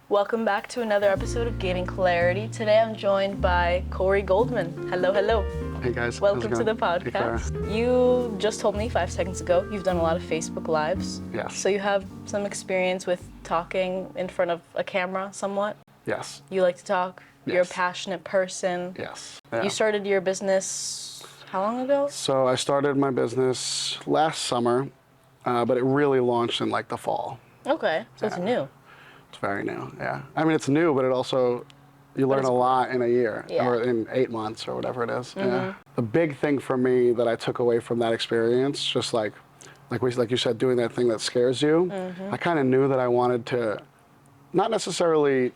Welcome back to another episode of Gaining Clarity. Today I'm joined by Goldman. Hello, hello. Hey guys. Welcome to the podcast. You just told me 5 seconds ago you've done a lot of Facebook Lives. Yes. So you have some experience with talking in front of a camera somewhat? Yes. You like to talk? Yes. You're a passionate person? Yes. Yeah. You started your business how long ago? So I started my business last summer, but it really launched in like the fall. Okay, so it's new. It's very new, yeah. I mean, it's new, but it also, you learn a lot in a year, or in 8 months, or whatever it is. Mm-hmm. Yeah. The big thing for me that I took away from that experience, just like you said, doing that thing that scares you, I kind of knew that I wanted to not necessarily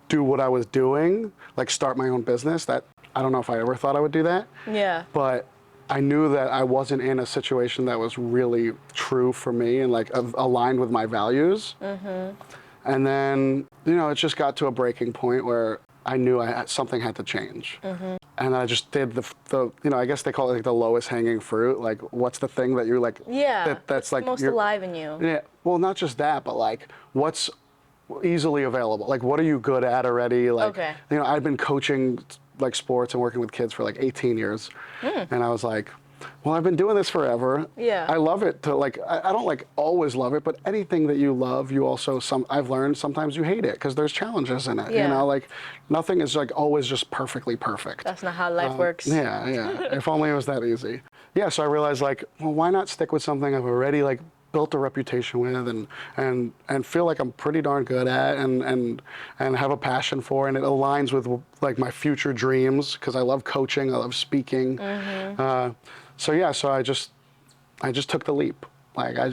do what I was doing, like start my own business. That I don't know if I ever thought I would do that. Yeah. But I knew that I wasn't in a situation that was really true for me and like aligned with my values. And then, it just got to a breaking point where I knew something had to change. And I just did the I guess they call it like the lowest hanging fruit. Like, what's the thing that you're like, that's like most alive in you. Yeah, well, not just that, but like, what's easily available? Like, what are you good at already? Like, I've been coaching like sports and working with kids for like 18 years. And I was like, well, I've been doing this forever. Yeah. I love it to like, I don't like always love it, but anything that you love, you also, I've learned sometimes you hate it because there's challenges in it. Yeah. Like nothing is like always just perfectly perfect. That's not how life works. Yeah. If only it was that easy. Yeah, so I realized like, well, why not stick with something I've already like built a reputation with and feel like I'm pretty darn good at and have a passion for, and it aligns with like my future dreams because I love coaching, I love speaking. So I just took the leap. Like I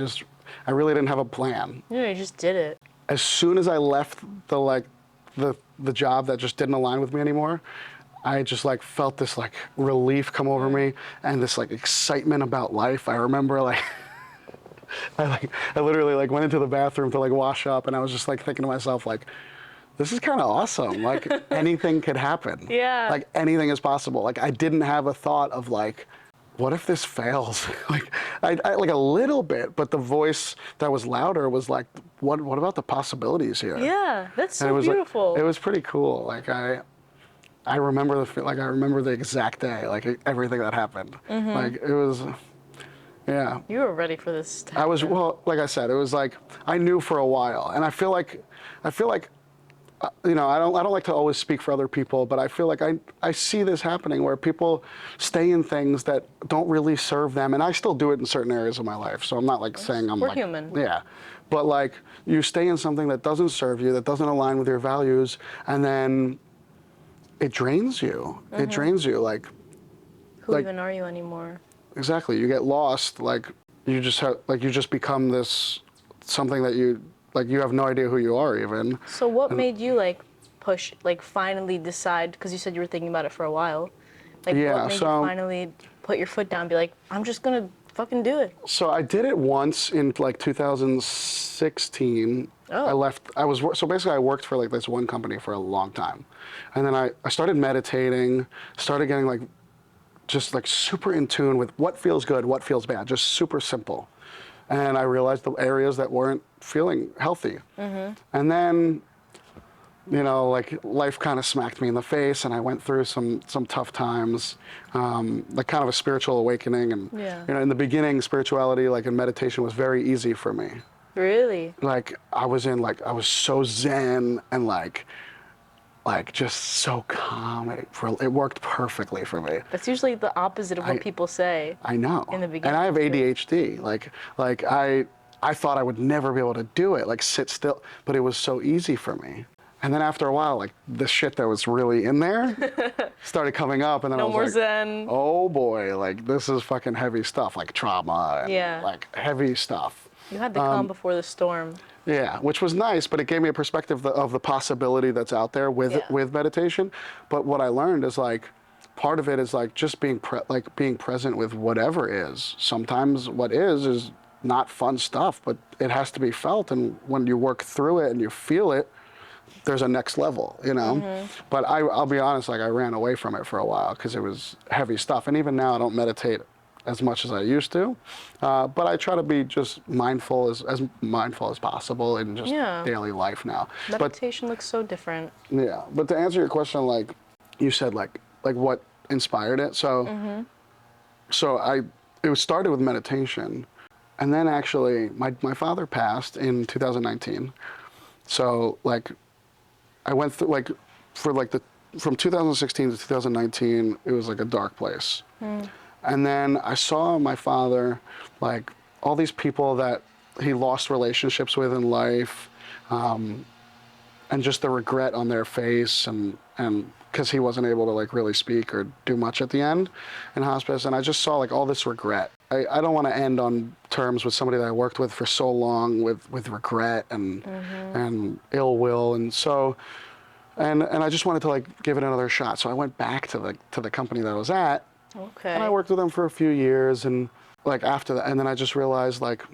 really didn't have a plan. Yeah, you just did it. As soon as I left the job that just didn't align with me anymore, I just like felt this like relief come over me and this like excitement about life. I remember like I literally like went into the bathroom to like wash up, and I was just like thinking to myself like, this is kind of awesome. Like anything could happen. Yeah. Like anything is possible. Like I didn't have a thought of like, what if this fails? Like I like a little bit, but the voice that was louder was like, what about the possibilities here? Yeah, that's so beautiful. Like, it was pretty cool. Like I remember the exact day, like everything that happened. Like it was. Yeah. You were ready for this time. Well, like I said, it was like, I knew for a while, and I feel like, I don't like to always speak for other people, but I feel like I see this happening where people stay in things that don't really serve them, and I still do it in certain areas of my life, so I'm not like saying I'm We're like, human. Yeah, but like, you stay in something that doesn't serve you, that doesn't align with your values, and then it drains you. It drains you, like. Who even are you anymore? Exactly. You get lost. Like you just become this something that you have no idea who you are even. So what made you like push, like finally decide? Because you said you were thinking about it for a while. Like what made you finally put your foot down and be like, I'm just gonna fucking do it? So I did it once in like 2016. I left. So basically I worked for like this one company for a long time, and then I started meditating. Started getting like. Just like super in tune with what feels good, what feels bad, just super simple. And I realized the areas that weren't feeling healthy. And then, like life kind of smacked me in the face, and I went through some tough times, like kind of a spiritual awakening. And in the beginning, spirituality, like in meditation, was very easy for me. Really? Like I was so zen and like just so calm. It worked perfectly for me. That's usually the opposite of what people say. I know. In the beginning. And I have ADHD. Like I thought I would never be able to do it, like sit still, but it was so easy for me. And then after a while, like the shit that was really in there started coming up, and then I was like, zen. Oh boy, like this is fucking heavy stuff, like trauma and like heavy stuff. You had the calm before the storm. Yeah, which was nice, but it gave me a perspective of the possibility that's out there with meditation. But what I learned is like, part of it is like just being present with whatever is. Sometimes what is not fun stuff, but it has to be felt. And when you work through it and you feel it, there's a next level, But I'll be honest, like I ran away from it for a while because it was heavy stuff. And even now I don't meditate as much as I used to, but I try to be just mindful as mindful as possible in just daily life now. Meditation looks so different. Yeah, but to answer your question, like you said, like what inspired it. So, it started with meditation, and then actually my father passed in 2019. So like I went through like from 2016 to 2019, it was like a dark place. And then I saw my father, like all these people that he lost relationships with in life, and just the regret on their face, and because he wasn't able to like really speak or do much at the end in hospice, and I just saw like all this regret. I don't want to end on terms with somebody that I worked with for so long with regret and ill will, and so. And I just wanted to like give it another shot. So I went back to the company that I was at. Okay. And I worked with them for a few years, and like after that, and then I just realized like,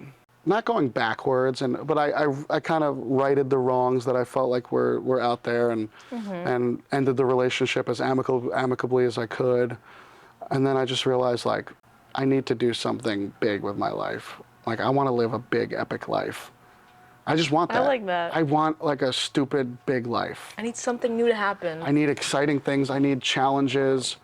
not going backwards, but I kind of righted the wrongs that I felt like were out there, and ended the relationship as amicably as I could. And then I just realized like, I need to do something big with my life. Like I want to live a big epic life. I just want that. I like that. I want like a stupid big life. I need something new to happen. I need exciting things. I need challenges.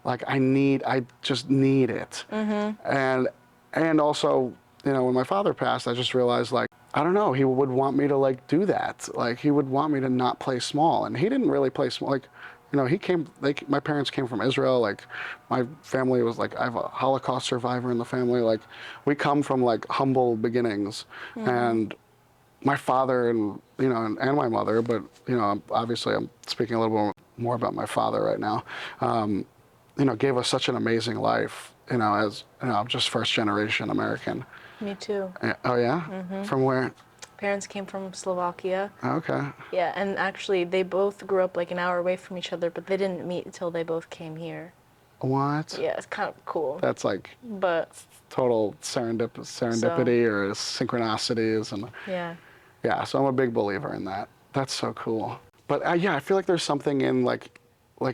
Like I just need it. And also, you know, when my father passed, I just realized like, I don't know, he would want me to like do that. Like he would want me to not play small, and he didn't really play small. Like, you know, my parents came from Israel. Like my family was like, I have a Holocaust survivor in the family. Like we come from like humble beginnings, and my father and my mother, but you know, obviously I'm speaking a little bit more about my father right now. You know, gave us such an amazing life. You know, as you know, I'm just first generation American. Me too. Oh yeah? From where? Parents came from Slovakia. Okay. Yeah, and actually they both grew up like an hour away from each other, but they didn't meet until they both came here. What? Yeah, it's kind of cool. That's like total serendipity or synchronicities, and yeah, so I'm a big believer in that. That's so cool. But yeah, I feel like there's something in like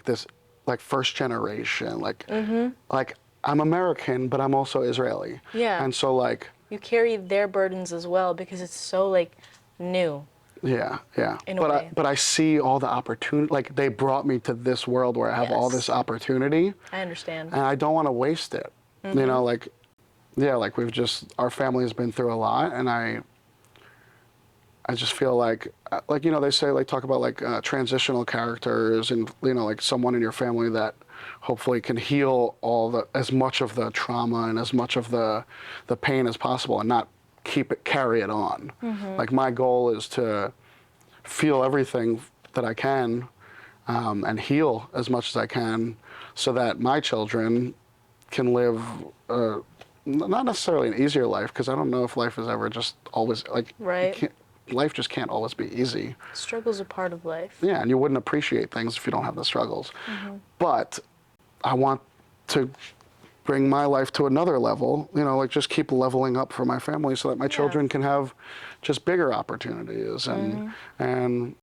this, like first generation, like I'm American, but I'm also Israeli. Yeah. And so like you carry their burdens as well because it's so like new. Yeah, yeah. In a way. But I see all the opportunity. Like they brought me to this world where I have all this opportunity. I understand. And I don't want to waste it. You know, like, yeah, like our family has been through a lot, and I just feel like, you know, they say, like, talk about, like, transitional characters and, you know, like, someone in your family that hopefully can heal as much of the trauma and as much of the pain as possible and not carry it on. Like, my goal is to feel everything that I can and heal as much as I can so that my children can live not necessarily an easier life, because I don't know if life is ever just always, like, life just can't always be easy. Struggles are part of life. Yeah, and you wouldn't appreciate things if you don't have the struggles. But I want to bring my life to another level, you know, like just keep leveling up for my family so that my children can have just bigger opportunities. And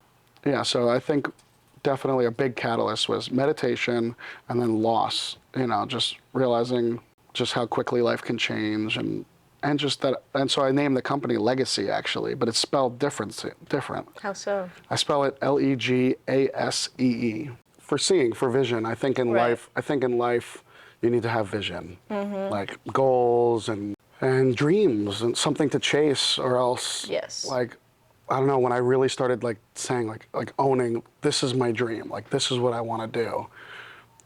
yeah, so I think definitely a big catalyst was meditation and then loss, you know, just realizing just how quickly life can change, and just that, and so I named the company Legacy, actually, but it's spelled different. How so? I spell it Legasee. For seeing, for vision. I think in life, you need to have vision, like goals and dreams and something to chase, or else, like, I don't know, when I really started like saying like owning, this is my dream, like this is what I want to do.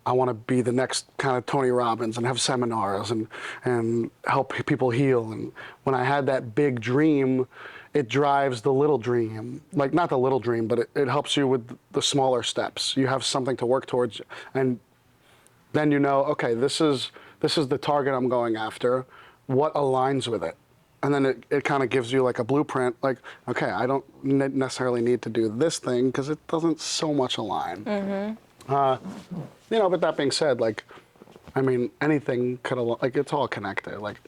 I want to be the next kind of Tony Robbins and have seminars and help people heal. And when I had that big dream, it drives the little dream. Like, not the little dream, but it helps you with the smaller steps. You have something to work towards, and then you know, okay, this is the target I'm going after. What aligns with it? And then it kind of gives you like a blueprint, like, okay, I don't necessarily need to do this thing because it doesn't so much align. You know, but that being said, like, I mean, anything could, like, it's all connected. Like,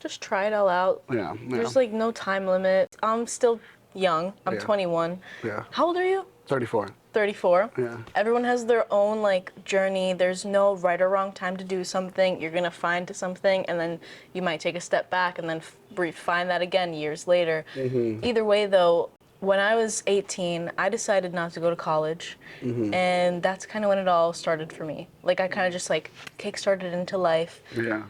just try it all out. Yeah. There's like no time limit. I'm still young. I'm 21. Yeah. How old are you? 34. 34. Yeah. Everyone has their own like journey. There's no right or wrong time to do something. You're gonna find something, and then you might take a step back and then find that again years later. Either way, though, when I was 18, I decided not to go to college, and that's kind of when it all started for me. Like I kind of just like kick-started into life. Yeah.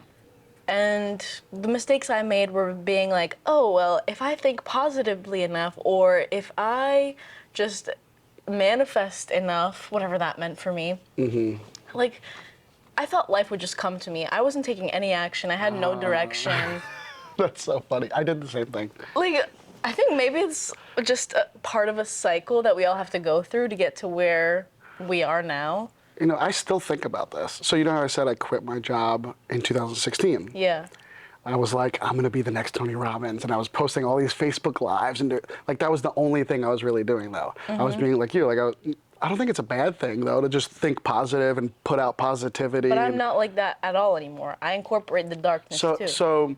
And the mistakes I made were being like, oh, well, if I think positively enough, or if I just manifest enough, whatever that meant for me, like, I thought life would just come to me. I wasn't taking any action. I had no direction. That's so funny. I did the same thing. Like, I think maybe it's just a part of a cycle that we all have to go through to get to where we are now. You know, I still think about this. So you know how I said I quit my job in 2016? Yeah. I was like, I'm going to be the next Tony Robbins. And I was posting all these Facebook Lives. And like, that was the only thing I was really doing, though. I was being like you. Like, I don't think it's a bad thing, though, to just think positive and put out positivity. But I'm not like that at all anymore. I incorporate the darkness, too.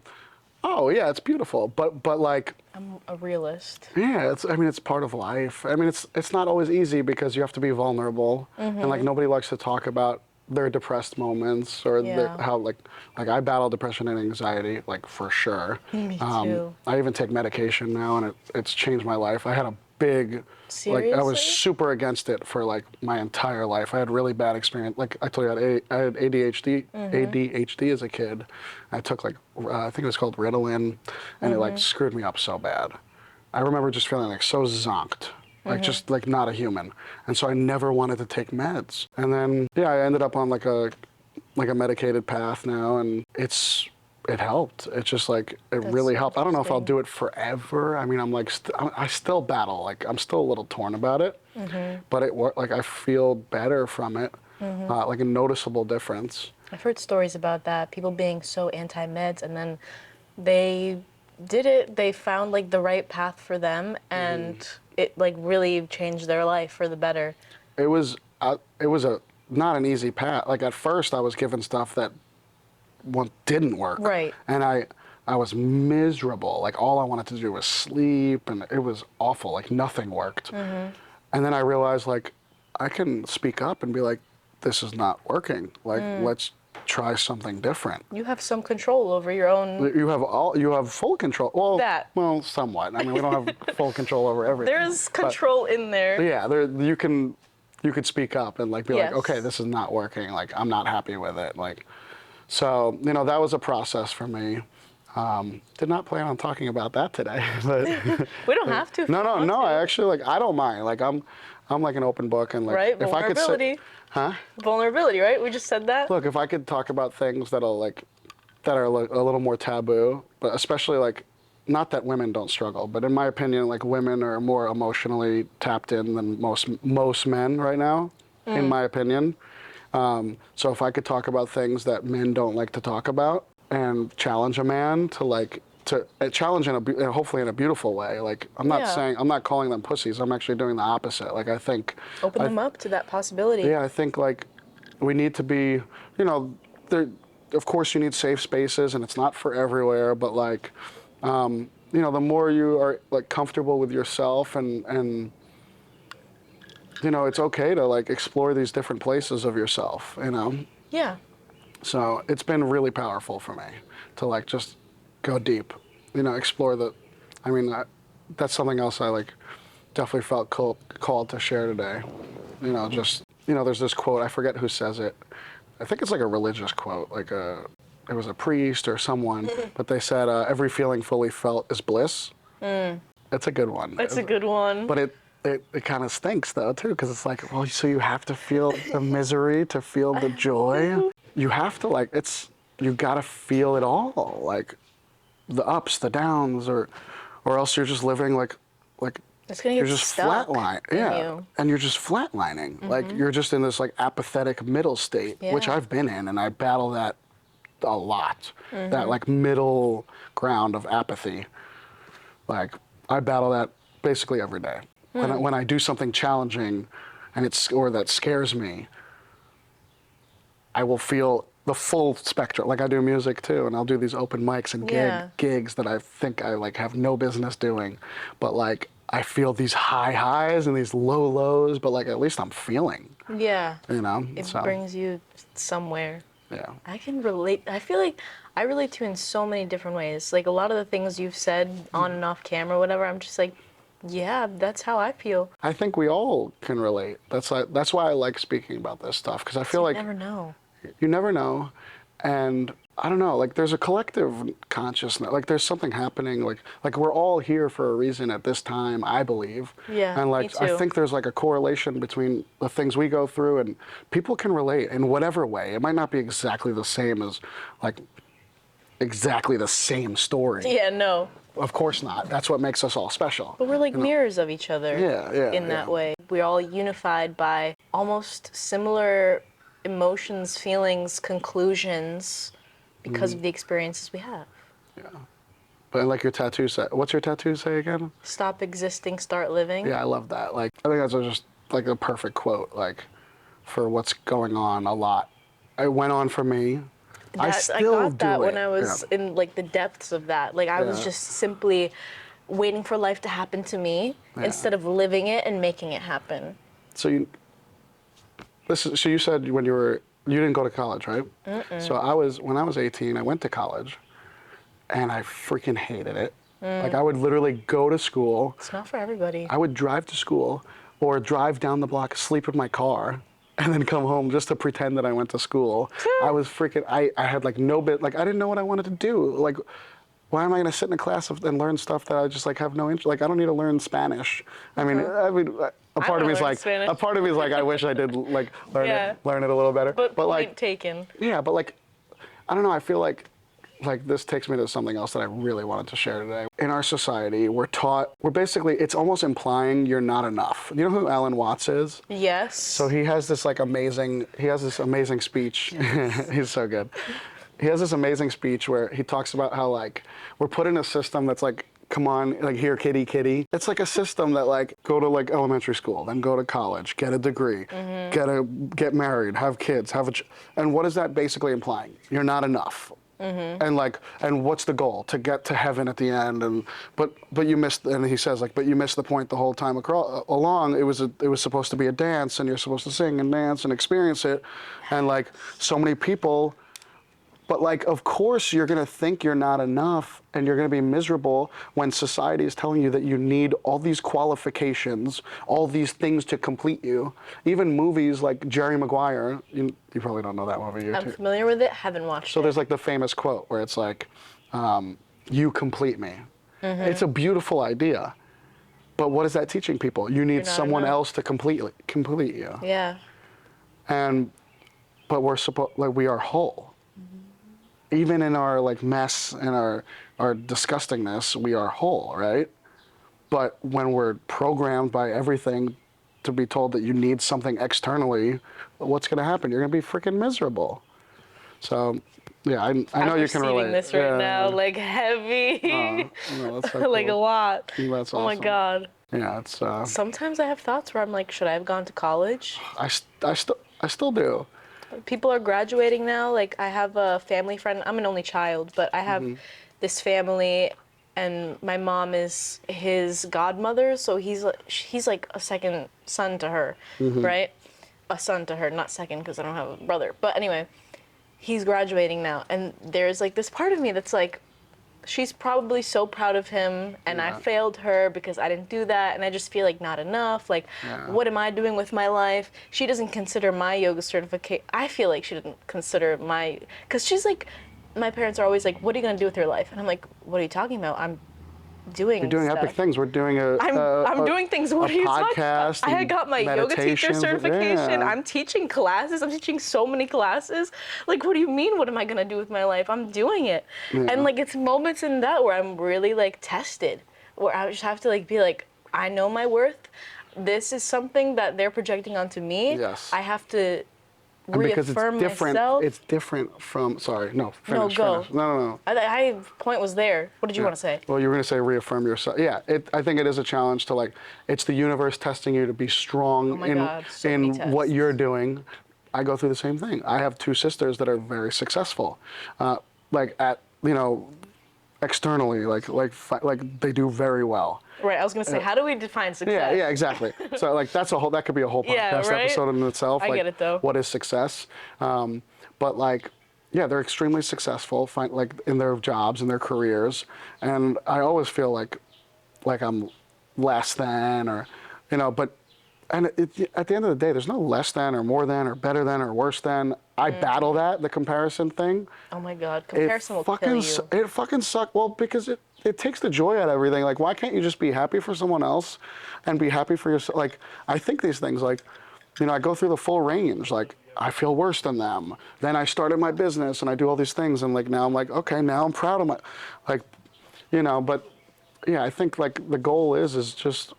Oh, yeah, it's beautiful. But like... I'm a realist. Yeah, it's part of life. I mean, it's not always easy because you have to be vulnerable. And, like, nobody likes to talk about their depressed moments or how, like I battle depression and anxiety, like, for sure. Me too. I even take medication now, and it's changed my life. I had a big... Seriously? Like, I was super against it for, like, my entire life. I had really bad experience. Like, I told you, I had ADHD as a kid. I took, like, I think it was called Ritalin, and it, like, screwed me up so bad. I remember just feeling, like, so zonked. Like, just, like, not a human. And so I never wanted to take meds. And then, yeah, I ended up on, like a medicated path now, and it helped. It's just like, it really helped. I don't know if I'll do it forever. I mean, I'm like, I still battle. Like, I'm still a little torn about it. But like, I feel better from it. Like a noticeable difference. I've heard stories about that. People being so anti-meds, and then they did it. They found like the right path for them, and it like really changed their life for the better. It was not an easy path. Like, at first, I was given stuff that didn't work. Right. And I was miserable. Like, all I wanted to do was sleep, and it was awful. Like, nothing worked. And then I realized, like, I can speak up and be like, this is not working. Like, let's try something different. You have some control over your own... You have full control. Well, Well, somewhat. I mean, we don't have full control over everything. There's control in there. Yeah, you could speak up and, like, be like, okay, this is not working. Like, I'm not happy with it. Like, so, you know, that was a process for me. Did not plan on talking about that today, but we don't have to. No. I actually, like, I don't mind. Like, I'm like an open book, and, like, right? if I could say, Vulnerability, right? We just said that. Look, if I could talk about things that are like a little more taboo, but especially, like, not that women don't struggle, but in my opinion, like, women are more emotionally tapped in than most men right now, in my opinion. So if I could talk about things that men don't like to talk about and challenge a man to challenge hopefully in a beautiful way. Like, I'm not calling them pussies. I'm actually doing the opposite. Like, I think open them up to that possibility. Yeah, I think, like, we need to be, you know, of course you need safe spaces, and it's not for everywhere, but, like, you know, the more you are, like, comfortable with yourself and you know, it's okay to, like, explore these different places of yourself, you know? Yeah. So it's been really powerful for me to, like, just go deep, you know, explore that's something else I, like, definitely felt called to share today. You know, just, you know, there's this quote, I forget who says it. I think it's like a religious quote, like it was a priest or someone, but they said, every feeling fully felt is bliss. That's a good one. That's a good one. But it kind of stinks, though, too, because it's like, well, so you have to feel the misery to feel the joy. You have to, like, you got to feel it all, like, the ups, the downs, or else you're just living like it's gonna you're get just stuck and you're just flatlining. Like, you're just in this, like, apathetic middle state, which I've been in, and I battle that a lot. That, like, middle ground of apathy. Like, I battle that basically every day. When I do something challenging, or that scares me, I will feel the full spectrum. Like, I do music too, and I'll do these open mics and gigs that I think I, like, have no business doing. But, like, I feel these high highs and these low lows, but like at least I'm feeling. Yeah. You know? It So, brings you somewhere. yeah. I can relate. I feel like I relate to in so many different ways. Like a lot of the things you've said on and off camera, whatever, I'm just like, yeah, that's how I feel. I think we all can relate. That's why I like speaking about this stuff, because I feel like You never know. you never know. And I don't know, like there's a collective consciousness, like there's something happening, like we're all here for a reason at this time, I believe. Yeah, and like me too. I think there's like a correlation between the things we go through, and people can relate in whatever way. It might not be exactly the same as like exactly the same story. Yeah, no. Of course not. That's what makes us all special. But we're like mirrors of each other. Yeah, in that way. We're all unified by almost similar emotions, feelings, conclusions because of the experiences we have. Yeah. But like your tattoo say, what's your tattoo say again? Stop existing, start living. Yeah, I love that. Like, I think that's just like a perfect quote, like, for what's going on a lot. It went on for me. I got that when I was in like the depths of that. Like I was just simply waiting for life to happen to me instead of living it and making it happen. So you said when you didn't go to college, right? So when I was 18, I went to college, and I freaking hated it. Like I would literally go to school. It's not for everybody. I would drive to school or drive down the block, sleep in my car, and then come home just to pretend that I went to school. I was freaking, I had like no bit, like I didn't know what I wanted to do. Like, why am I gonna sit in a class and learn stuff that I just like have no interest? Like I don't need to learn Spanish. I mean, a part of me is like, I wish I did like learn it a little better. But like, point taken. Yeah, but like, I don't know. I feel like this takes me to something else that I really wanted to share today. In our society, we're basically, it's almost implying you're not enough. You know who Alan Watts is? Yes. So he has this amazing speech. He's so good. He has this amazing speech where he talks about how like we're put in a system that's like, come on, like here, kitty, kitty. It's like a system that like go to like elementary school, then go to college, get a degree, get married, have kids, and what is that basically implying? You're not enough. And what's the goal? To get to heaven at the end, but you missed. And he says like, but you missed the point the whole time along. It was supposed to be a dance, and you're supposed to sing and dance and experience it, and like so many people. But like, of course, you're gonna think you're not enough, and you're gonna be miserable when society is telling you that you need all these qualifications, all these things to complete you. Even movies like Jerry Maguire, you probably don't know that movie. I'm familiar with it, haven't watched it. So there's like the famous quote where it's like, you complete me. It's a beautiful idea, but what is that teaching people? You need someone else to complete you. Yeah. But we are whole. Even in our like mess and our disgustingness, we are whole, right? But when we're programmed by everything to be told that you need something externally, what's going to happen? You're going to be freaking miserable. So, yeah, I know you can relate. I'm receiving this right now, like heavy, no, that's so like cool. a lot. That's awesome. Oh my God. Yeah, it's. Sometimes I have thoughts where I'm like, should I have gone to college? I still do. People are graduating now. Like I have a family friend. I'm an only child, but I have this family, and my mom is his godmother. So he's like a second son to her, right? A son to her, not second because I don't have a brother. But anyway, he's graduating now, and there's like this part of me that's like, she's probably so proud of him, and I failed her because I didn't do that, and I just feel like not enough. Like, what am I doing with my life? She doesn't consider my yoga certificate. I feel like she didn't consider because she's like, my parents are always like, what are you gonna do with your life? And I'm like, what are you talking about? I'm doing You're doing stuff. epic things. We're doing I'm doing things. What are you talking about? I and got my yoga teacher certification. Yeah. I'm teaching classes. I'm teaching so many classes. Like, what do you mean? What am I gonna do with my life? I'm doing it. Yeah. And like, it's moments in that where I'm really like tested, where I just have to like be like, I know my worth. This is something that they're projecting onto me. Yes. I have to because reaffirm it's different. myself. It's different from. Sorry, no. Finish. No, go. Finish. No. I point was there. What did you want to say? Well, you were going to say reaffirm yourself. Yeah, I think it is a challenge to like. It's the universe testing you to be strong in what you're doing. I go through the same thing. I have two sisters that are very successful, like at externally, like they do very well. Right. I was gonna say, how do we define success? Yeah, exactly. So like that could be a whole podcast right? episode in itself. I like, get it though. What is success? But like, yeah, they're extremely successful, like in their jobs, in their careers, and I always feel like I'm less than, or, but. And at the end of the day, there's no less than or more than or better than or worse than. I battle the comparison thing. Oh my God, comparison will kill you. It fucking sucks. Well, because it takes the joy out of everything. Like, why can't you just be happy for someone else and be happy for yourself? Like, I think these things, like, I go through the full range. Like, I feel worse than them. Then I started my business and I do all these things. And like, now I'm like, okay, now I'm proud of like, but yeah, I think like the goal is just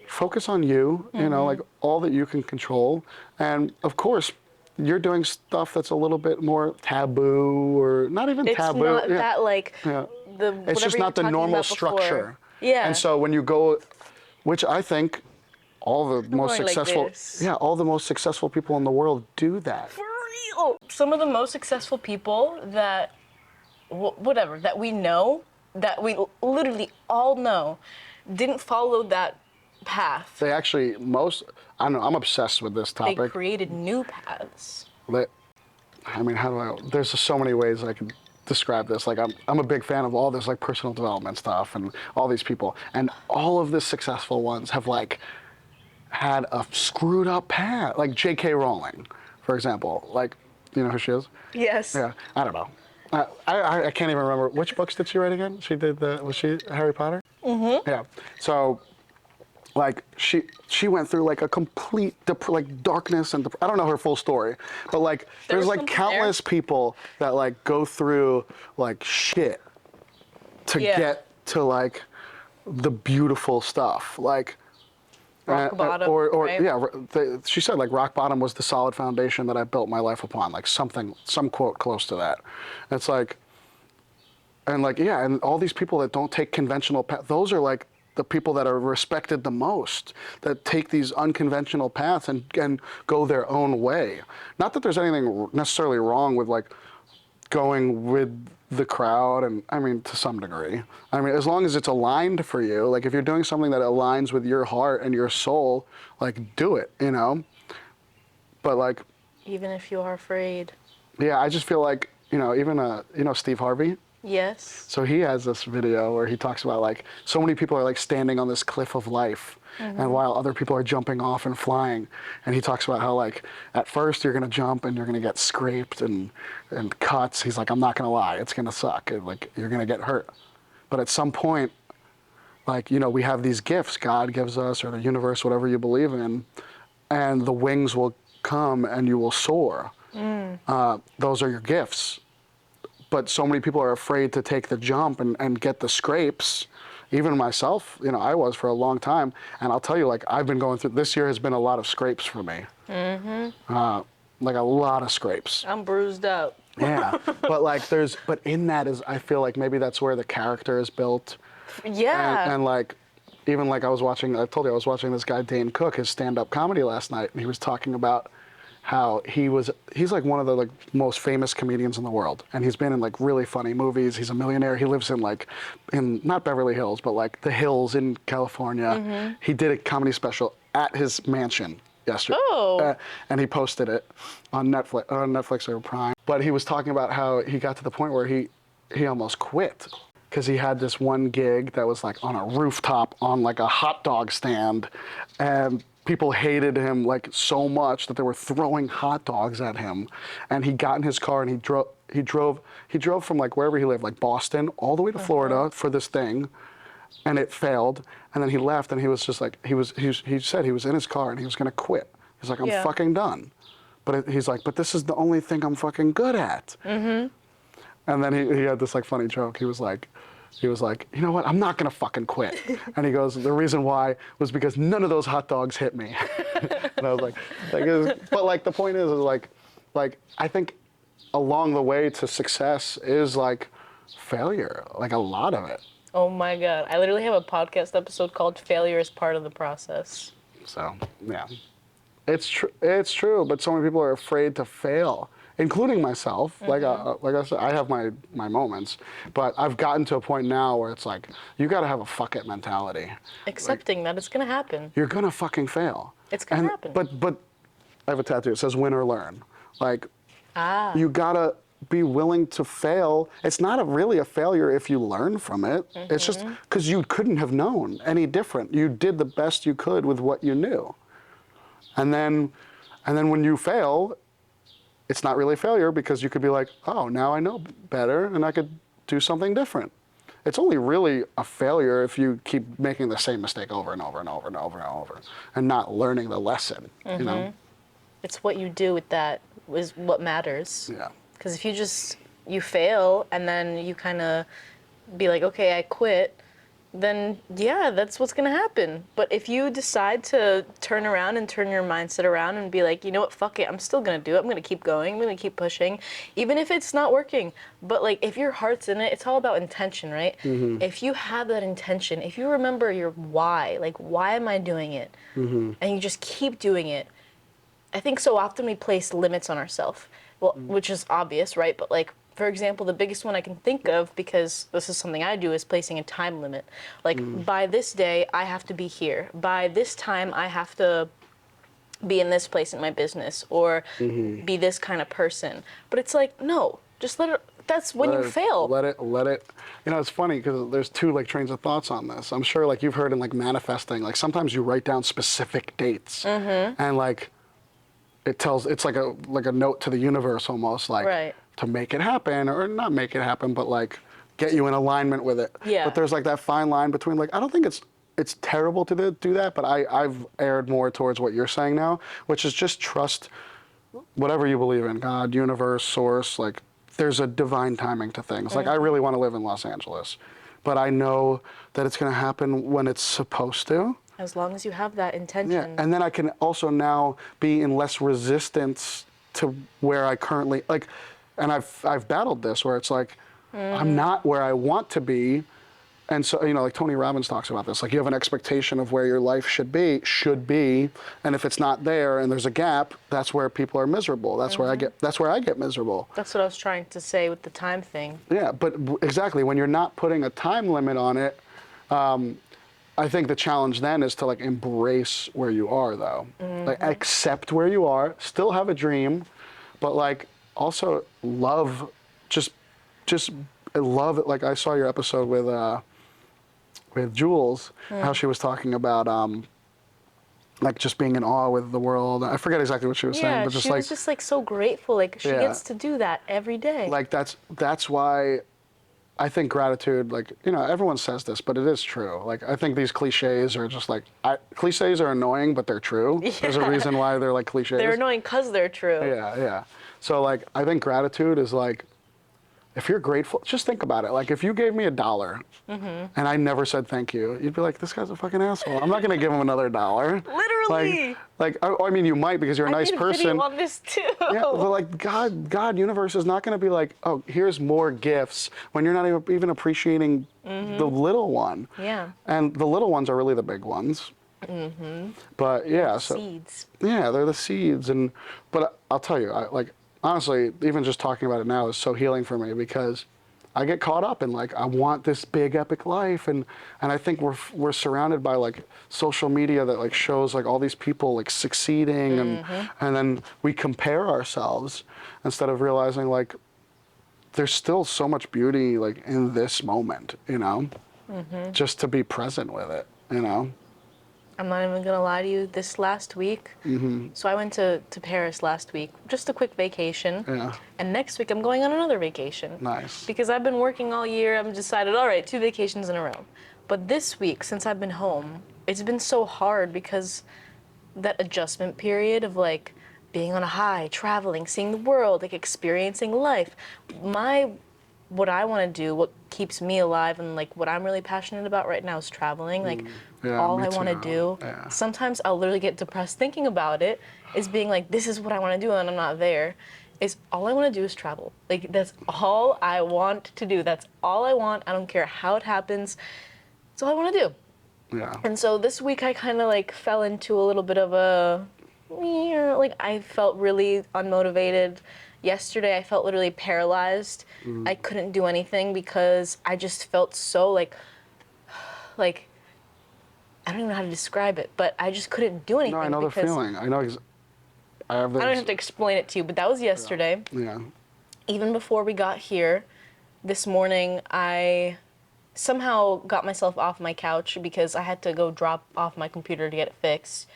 focus on you, like all that you can control. And of course, you're doing stuff that's a little bit more taboo, or not even taboo. It's not that like it's just not the normal structure. Yeah. And so when you go, which I think all the most successful, all the most successful people in the world do that. For real. Some of the most successful people that, that we know, that we literally all know, didn't follow that path. They actually, I don't know, I'm obsessed with this topic. They created new paths. There's just so many ways I can describe this. Like, I'm a big fan of all this, like, personal development stuff and all these people. And all of the successful ones have, like, had a screwed up path. Like J.K. Rowling, for example. Like, you know who she is? Yes. Yeah, I don't know. I can't even remember. Which books did she write again? Was she Harry Potter? Mm-hmm. Yeah. So, like, she went through like a complete darkness and I don't know her full story, but like there's like countless people that like go through like shit to get to like the beautiful stuff, like rock bottom, right? She said like rock bottom was the solid foundation that I built my life upon, like some quote close to that. It's like, and like, yeah, and all these people that don't take conventional paths, those are like the people that are respected the most, that take these unconventional paths and go their own way. Not that there's anything necessarily wrong with like going with the crowd, and I mean, to some degree. I mean, as long as it's aligned for you, like if you're doing something that aligns with your heart and your soul, like do it, But like, even if you are afraid. Yeah, I just feel like, even Steve Harvey. Yes. So he has this video where he talks about like so many people are like standing on this cliff of life, and while other people are jumping off and flying, and he talks about how like at first you're gonna jump and you're gonna get scraped and cuts. He's like, I'm not gonna lie, it's gonna suck. Like you're gonna get hurt, but at some point, like we have these gifts God gives us, or the universe, whatever you believe in, and the wings will come and you will soar. Those are your gifts. But so many people are afraid to take the jump and get the scrapes. Even myself, I was for a long time. And I'll tell you, like, I've been going through, this year has been a lot of scrapes for me. Like a lot of scrapes. I'm bruised up. Yeah, but like but in that I feel like maybe that's where the character is built. Yeah. And like, even like I told you I was watching this guy, Dane Cook, his stand-up comedy last night. And he was talking about how he's like one of the like most famous comedians in the world, and he's been in like really funny movies. He's a millionaire. He lives in not Beverly Hills, but like the hills in California. He did a comedy special at his mansion yesterday. And he posted it on Netflix or Prime. But he was talking about how he got to the point where he almost quit because he had this one gig that was like on a rooftop on like a hot dog stand, and people hated him like so much that they were throwing hot dogs at him. And he got in his car and he drove from like wherever he lived, like Boston, all the way to Florida for this thing, and it failed. And then he left, and he was just like, he said he was in his car and he was gonna quit. He's like, I'm fucking done. But he's like, but this is the only thing I'm fucking good at. And then he had this like funny joke. He was like, you know what? I'm not gonna fucking quit. And he goes, the reason why was because none of those hot dogs hit me. And I was like, but like the point is like I think along the way to success is like failure, like a lot of it. Oh my God! I literally have a podcast episode called "Failure is Part of the Process." So yeah, it's true. But so many people are afraid to fail. including myself. Like I said, I have my moments, but I've gotten to a point now where it's like, you got to have a fuck it mentality. Accepting that it's going to happen. You're going to fucking fail. It's going to happen. But I have a tattoo. It says win or learn. Like, Ah. you got to be willing to fail. It's not really a failure if you learn from it. It's just because you couldn't have known any different. You did the best you could with what you knew. And then when you fail, it's not really a failure because you could be like, oh, now I know better and I could do something different. It's only really a failure if you keep making the same mistake over and over and over and over and over and not learning the lesson, you know? It's what you do with that is what matters. Yeah. Because if you fail and then you kind of be like, okay, I quit, then yeah, that's what's going to happen. But if you decide to turn around and turn your mindset around and be like, you know what, fuck it, I'm still going to do it. I'm going to keep going. I'm going to keep pushing, even if it's not working. But like, if your heart's in it, it's all about intention, right? If you have that intention, if you remember your why, like, why am I doing it? And you just keep doing it. I think so often we place limits on ourselves, well, which is obvious, right? But like, for example, the biggest one I can think of, because this is something I do, is placing a time limit. Like, by this day, I have to be here. By this time, I have to be in this place in my business, or be this kind of person. But it's like, no, just let it, that's when you fail. Let it, you know, it's funny because there's two like trains of thoughts on this. I'm sure like you've heard in like manifesting, like sometimes you write down specific dates and like, it's like a note to the universe almost, like to make it happen, or not make it happen, but like get you in alignment with it. Yeah. But there's like that fine line between like, I don't think it's terrible to do that, but I've erred more towards what you're saying now, which is just trust whatever you believe in, God, universe, source, like there's a divine timing to things. Like I really want to live in Los Angeles, but I know that it's going to happen when it's supposed to. As long as you have that intention. Yeah, and then I can also now be in less resistance to where I currently, like, and I've battled this where it's like, I'm not where I want to be. And so, you know, like Tony Robbins talks about this, like you have an expectation of where your life should be, and if it's not there and there's a gap, that's where people are miserable. That's where I get miserable. That's what I was trying to say with the time thing. Yeah, but exactly, when you're not putting a time limit on it, I think the challenge then is to like embrace where you are though. Like accept where you are, still have a dream, but like also love, just love it. Like I saw your episode with Jules, how she was talking about like just being in awe with the world. I forget exactly what she was saying, but just she was just like so grateful. Like she gets to do that every day. Like that's why I think gratitude, like, you know, everyone says this, but it is true. Like, I think these cliches are just like, cliches are annoying, but they're true. Yeah. There's a reason why they're like cliches. They're annoying because they're true. Yeah, yeah. So like, I think gratitude is like, if you're grateful, just think about it. Like if you gave me $1 and I never said thank you, you'd be like, this guy's a fucking asshole. I'm not gonna give him another $1. Literally. Like I mean, you might because you're a nice person. I made a video on this too. Yeah, but like God, universe is not gonna be like, oh, here's more gifts when you're not even appreciating the little one. Yeah. And the little ones are really the big ones. But yeah, so seeds. Yeah, they're the seeds, but I'll tell you, honestly, even just talking about it now is so healing for me because I get caught up in like, I want this big epic life. And I think we're surrounded by like social media that like shows like all these people like succeeding and then we compare ourselves instead of realizing like, there's still so much beauty like in this moment, you know, just to be present with it, you know. I'm not even gonna lie to you, this last week, so I went to Paris last week, just a quick vacation, and next week I'm going on another vacation. Nice. Because I've been working all year, I've decided, all right, 2 vacations in a row. But this week, since I've been home, it's been so hard because that adjustment period of like being on a high, traveling, seeing the world, like experiencing life. What I want to do, what keeps me alive, and like what I'm really passionate about right now is traveling. Like all I want to do. Yeah. Sometimes I'll literally get depressed thinking about it. Is being like, this is what I want to do, and I'm not there. Is all I want to do is travel. Like that's all I want to do. That's all I want. I don't care how it happens. That's all I want to do. Yeah. And so this week I kind of like fell into a little bit of a, like I felt really unmotivated. yesterday I felt literally paralyzed. I couldn't do anything because I just felt so like I don't even know how to describe it, but I just couldn't do anything. No, I know the feeling. I know. I have this. I don't have to explain it to you, but that was yesterday. Yeah. Even before we got here, this morning I somehow got myself off my couch because I had to go drop off my computer to get it fixed.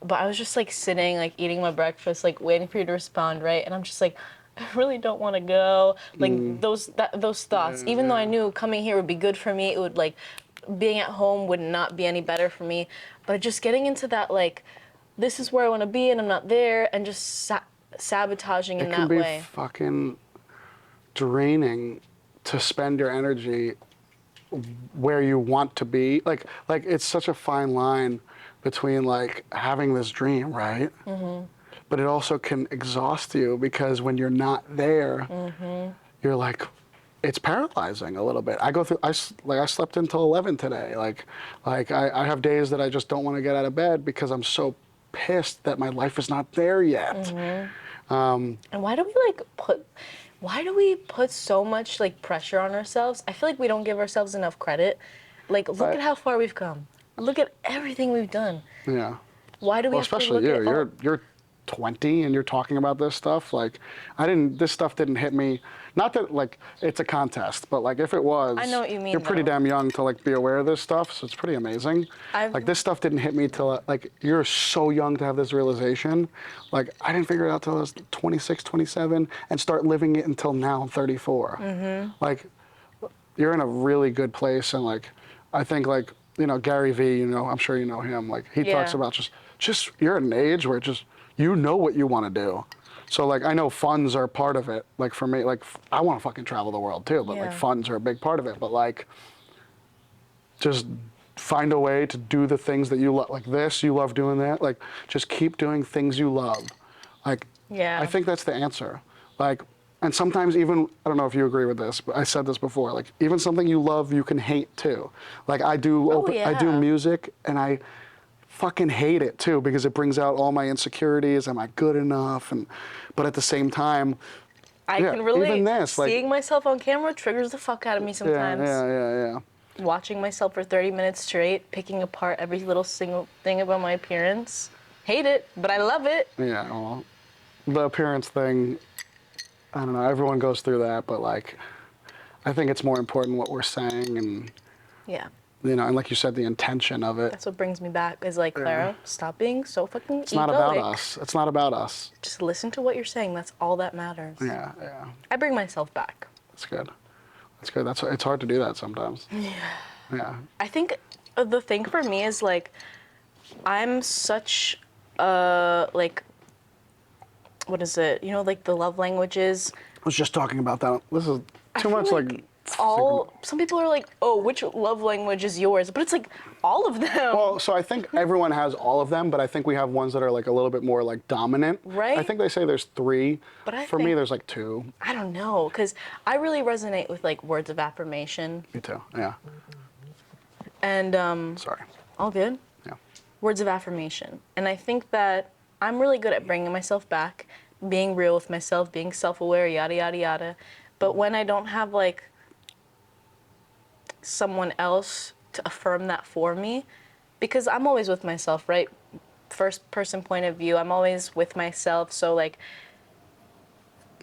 But I was just like sitting, like eating my breakfast, like waiting for you to respond, right? And I'm just like, I really don't want to go. Like those thoughts, even though I knew coming here would be good for me, it would like, being at home would not be any better for me. But just getting into that, like, this is where I want to be and I'm not there, and just sabotaging in that way. It can be fucking draining to spend your energy where you want to be. Like it's such a fine line between like having this dream, right? But it also can exhaust you because when you're not there, you're like, it's paralyzing a little bit. I go through, I slept until 11 today. Like I have days that I just don't want to get out of bed because I'm so pissed that my life is not there yet. And why do we put so much like pressure on ourselves? I feel like we don't give ourselves enough credit. Like, look at how far we've come. Look at everything we've done. Yeah. Why do we have especially to look you. at You're 20 and you're talking about this stuff. Like, this stuff didn't hit me. Not that like it's a contest, but like if it was, I know what you mean. You're pretty damn young to like be aware of this stuff, so it's pretty amazing. Like this stuff didn't hit me till like you're so young to have this realization. Like I didn't figure it out till I was 26, 27, and start living it until now I'm 34. Like you're in a really good place, and like I think like Gary Vee, I'm sure you know him. Like he talks about just you're at an age where just you know what you want to do. So like I know funds are part of it. Like for me, like I want to fucking travel the world too, but like funds are a big part of it. But like just find a way to do the things that you love. Like this, you love doing that. Like just keep doing things you love. Like I think that's the answer. Like and sometimes even I don't know if you agree with this, but I said this before. Like even something you love, you can hate too. Like I do I do music and I fucking hate it too because it brings out all my insecurities. Am I good enough? But at the same time, I can relate. Even this, seeing myself on camera triggers the fuck out of me sometimes. Yeah. Watching myself for 30 minutes straight, picking apart every little single thing about my appearance. Hate it, but I love it. Yeah, well, the appearance thing, I don't know. Everyone goes through that, but like, I think it's more important what we're saying and. Yeah. And like you said, the intention of it. That's what brings me back is like, Clara, stop being so fucking It's not about us. It's not about us. Just listen to what you're saying. That's all that matters. Yeah. I bring myself back. That's good. It's hard to do that sometimes. Yeah. I think the thing for me is like, I'm such like, what is it? Like the love languages. I was just talking about that. This is too much like some people are like, oh, which love language is yours? But it's like all of them. Well, so I think everyone has all of them, but I think we have ones that are like a little bit more like dominant. Right. I think they say there's 3. But for me, there's like 2. I don't know, because I really resonate with like words of affirmation. Me too. Yeah. And sorry. All good. Yeah. Words of affirmation, and I think that I'm really good at bringing myself back, being real with myself, being self-aware, yada yada yada. But when I don't have like someone else to affirm that for me, because I'm always with myself, right? First person point of view, I'm always with myself, so like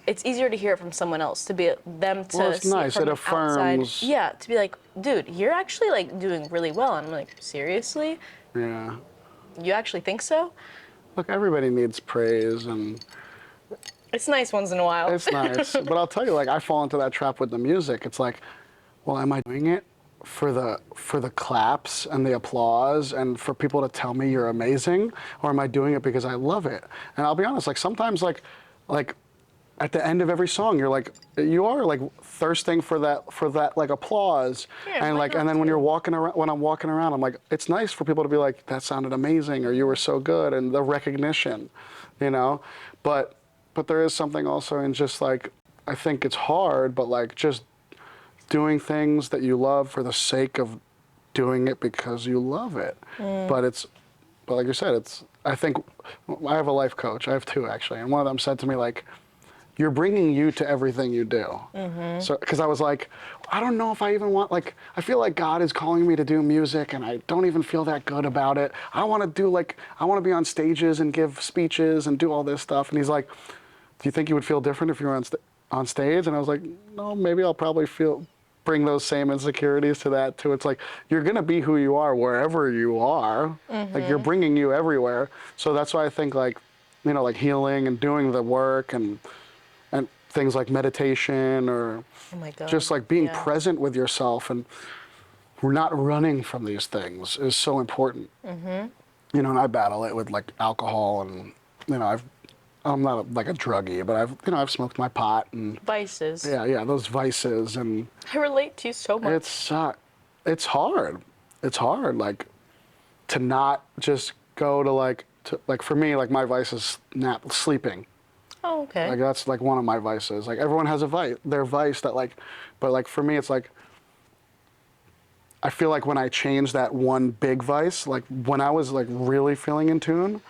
it's easier to hear it from someone else, to be them to it's see nice. it from It affirms. outside. Yeah, to be like, dude, you're actually like doing really well. And I'm like, seriously? Yeah. You actually think so? Look, everybody needs praise, and it's nice once in a while. It's nice, but I'll tell you, like I fall into that trap with the music. It's like, well, am I doing it for the claps and the applause and for people to tell me you're amazing, or am I doing it because I love it? And I'll be honest, like sometimes like at the end of every song you are like thirsting for that like applause. And like and then when I'm walking around, I'm like, it's nice for people to be like, that sounded amazing, or you were so good, and the recognition, but there is something also in just like, I think it's hard, but like just doing things that you love for the sake of doing it because you love it. But like you said, I think I have a life coach. I have 2 actually, and one of them said to me like, you're bringing you to everything you do. So, because I was like, I don't know if I even want, like, I feel like God is calling me to do music and I don't even feel that good about it. I want to do like, I want to be on stages and give speeches and do all this stuff. And he's like, do you think you would feel different if you were on stage? And I was like, no, maybe I'll probably bring those same insecurities to that too. It's like, you're going to be who you are wherever you are. Like, you're bringing you everywhere. So that's why I think, like, you know, like healing and doing the work and things like meditation or just like being present with yourself and we're not running from these things is so important. You know, and I battle it with like alcohol and, you know, I'm not like a druggie, but I've smoked my pot and vices. Yeah, those vices, and I relate to you so much. It's hard. It's hard, like, to not just go to like for me, like my vice is sleeping. Oh, okay. Like that's like one of my vices. Like everyone has their vice that like, but like for me, it's like I feel like when I changed that one big vice, like when I was like really feeling in tune,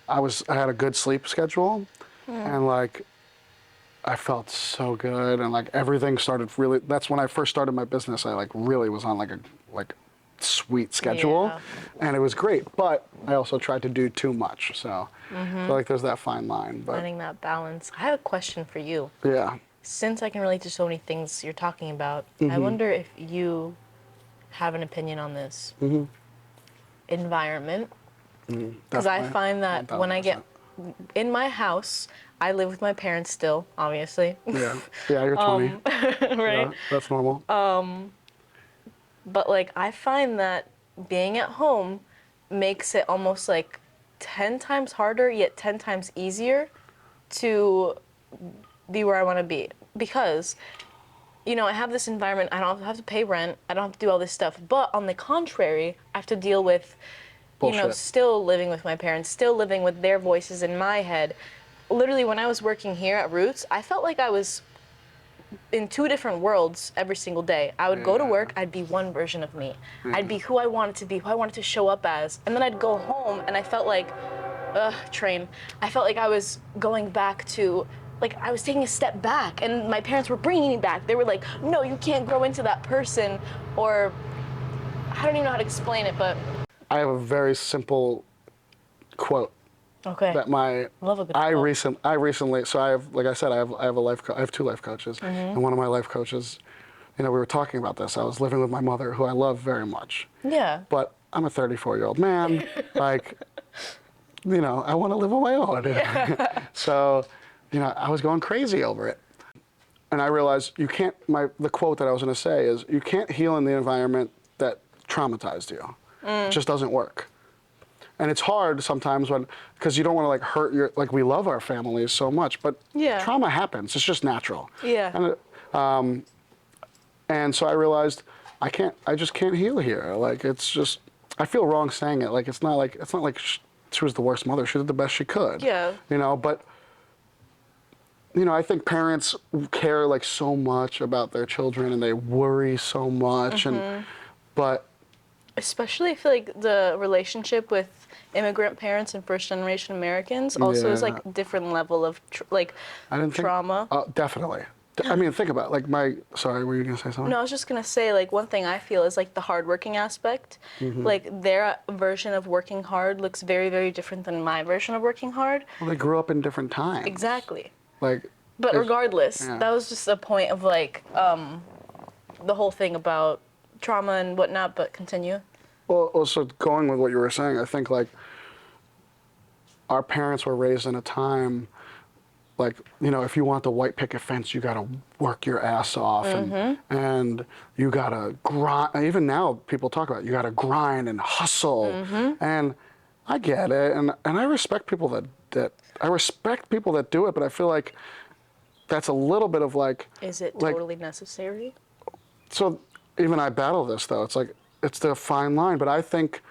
I had a good sleep schedule, and like I felt so good, and like everything started really. That's when I first started my business. I like really was on like a sweet schedule, and it was great. But I also tried to do too much, so I feel like there's that fine line. But finding that balance. I have a question for you. Yeah. Since I can relate to so many things you're talking about, I wonder if you have an opinion on this. Environment. Because I find that 1000%. When I get in my house, I live with my parents still, obviously. Yeah, you're 20. Right? Yeah, that's normal. But like, I find that being at home makes it almost like 10 times harder, yet 10 times easier to be where I want to be. Because, you know, I have this environment, I don't have to pay rent, I don't have to do all this stuff. But on the contrary, I have to deal with, you know, still living with my parents, still living with their voices in my head. Literally, when I was working here at Roots, I felt like I was in 2 different worlds every single day. I would go to work, I'd be one version of me. I'd be who I wanted to be, who I wanted to show up as. And then I'd go home and I felt like, I felt like I was going back to, like I was taking a step back and my parents were bringing me back. They were like, no, you can't grow into that person, or I don't even know how to explain it, but. I have a very simple quote. Okay. That I recently, so I have, like I said, I have 2 life coaches, and one of my life coaches, you know, we were talking about this. I was living with my mother, who I love very much. Yeah. But I'm a 34-year-old man, like, you know, I want to live on my own. Yeah. So, you know, I was going crazy over it, and I realized you can't. The quote that I was going to say is, you can't heal in the environment that traumatized you. It just doesn't work. And it's hard sometimes because you don't want to like hurt we love our families so much, but trauma happens. It's just natural. Yeah. And so I realized I just can't heal here. Like, it's just, I feel wrong saying it. Like, it's not like she was the worst mother. She did the best she could. Yeah. You know, but, you know, I think parents care like so much about their children and they worry so much, but. Especially, I feel like the relationship with immigrant parents and first-generation Americans also is like a different level of trauma. Definitely. I mean, think about it. Like sorry, were you gonna say something? No, I was just gonna say, like, one thing I feel is like the hardworking aspect. Like, their version of working hard looks very, very different than my version of working hard. Well, they grew up in different times. Exactly. Like. But regardless, that was just a point of like the whole thing about trauma and whatnot, but continue. Well, also going with what you were saying, I think like our parents were raised in a time, like, you know, if you want the white picket fence, you got to work your ass off, and you got to grind. Even now, people talk about it, you got to grind and hustle, and I get it, and I respect people that do it, but I feel like that's a little bit of like. Is it totally necessary? So even I battle this though. It's like, it's the fine line, but I think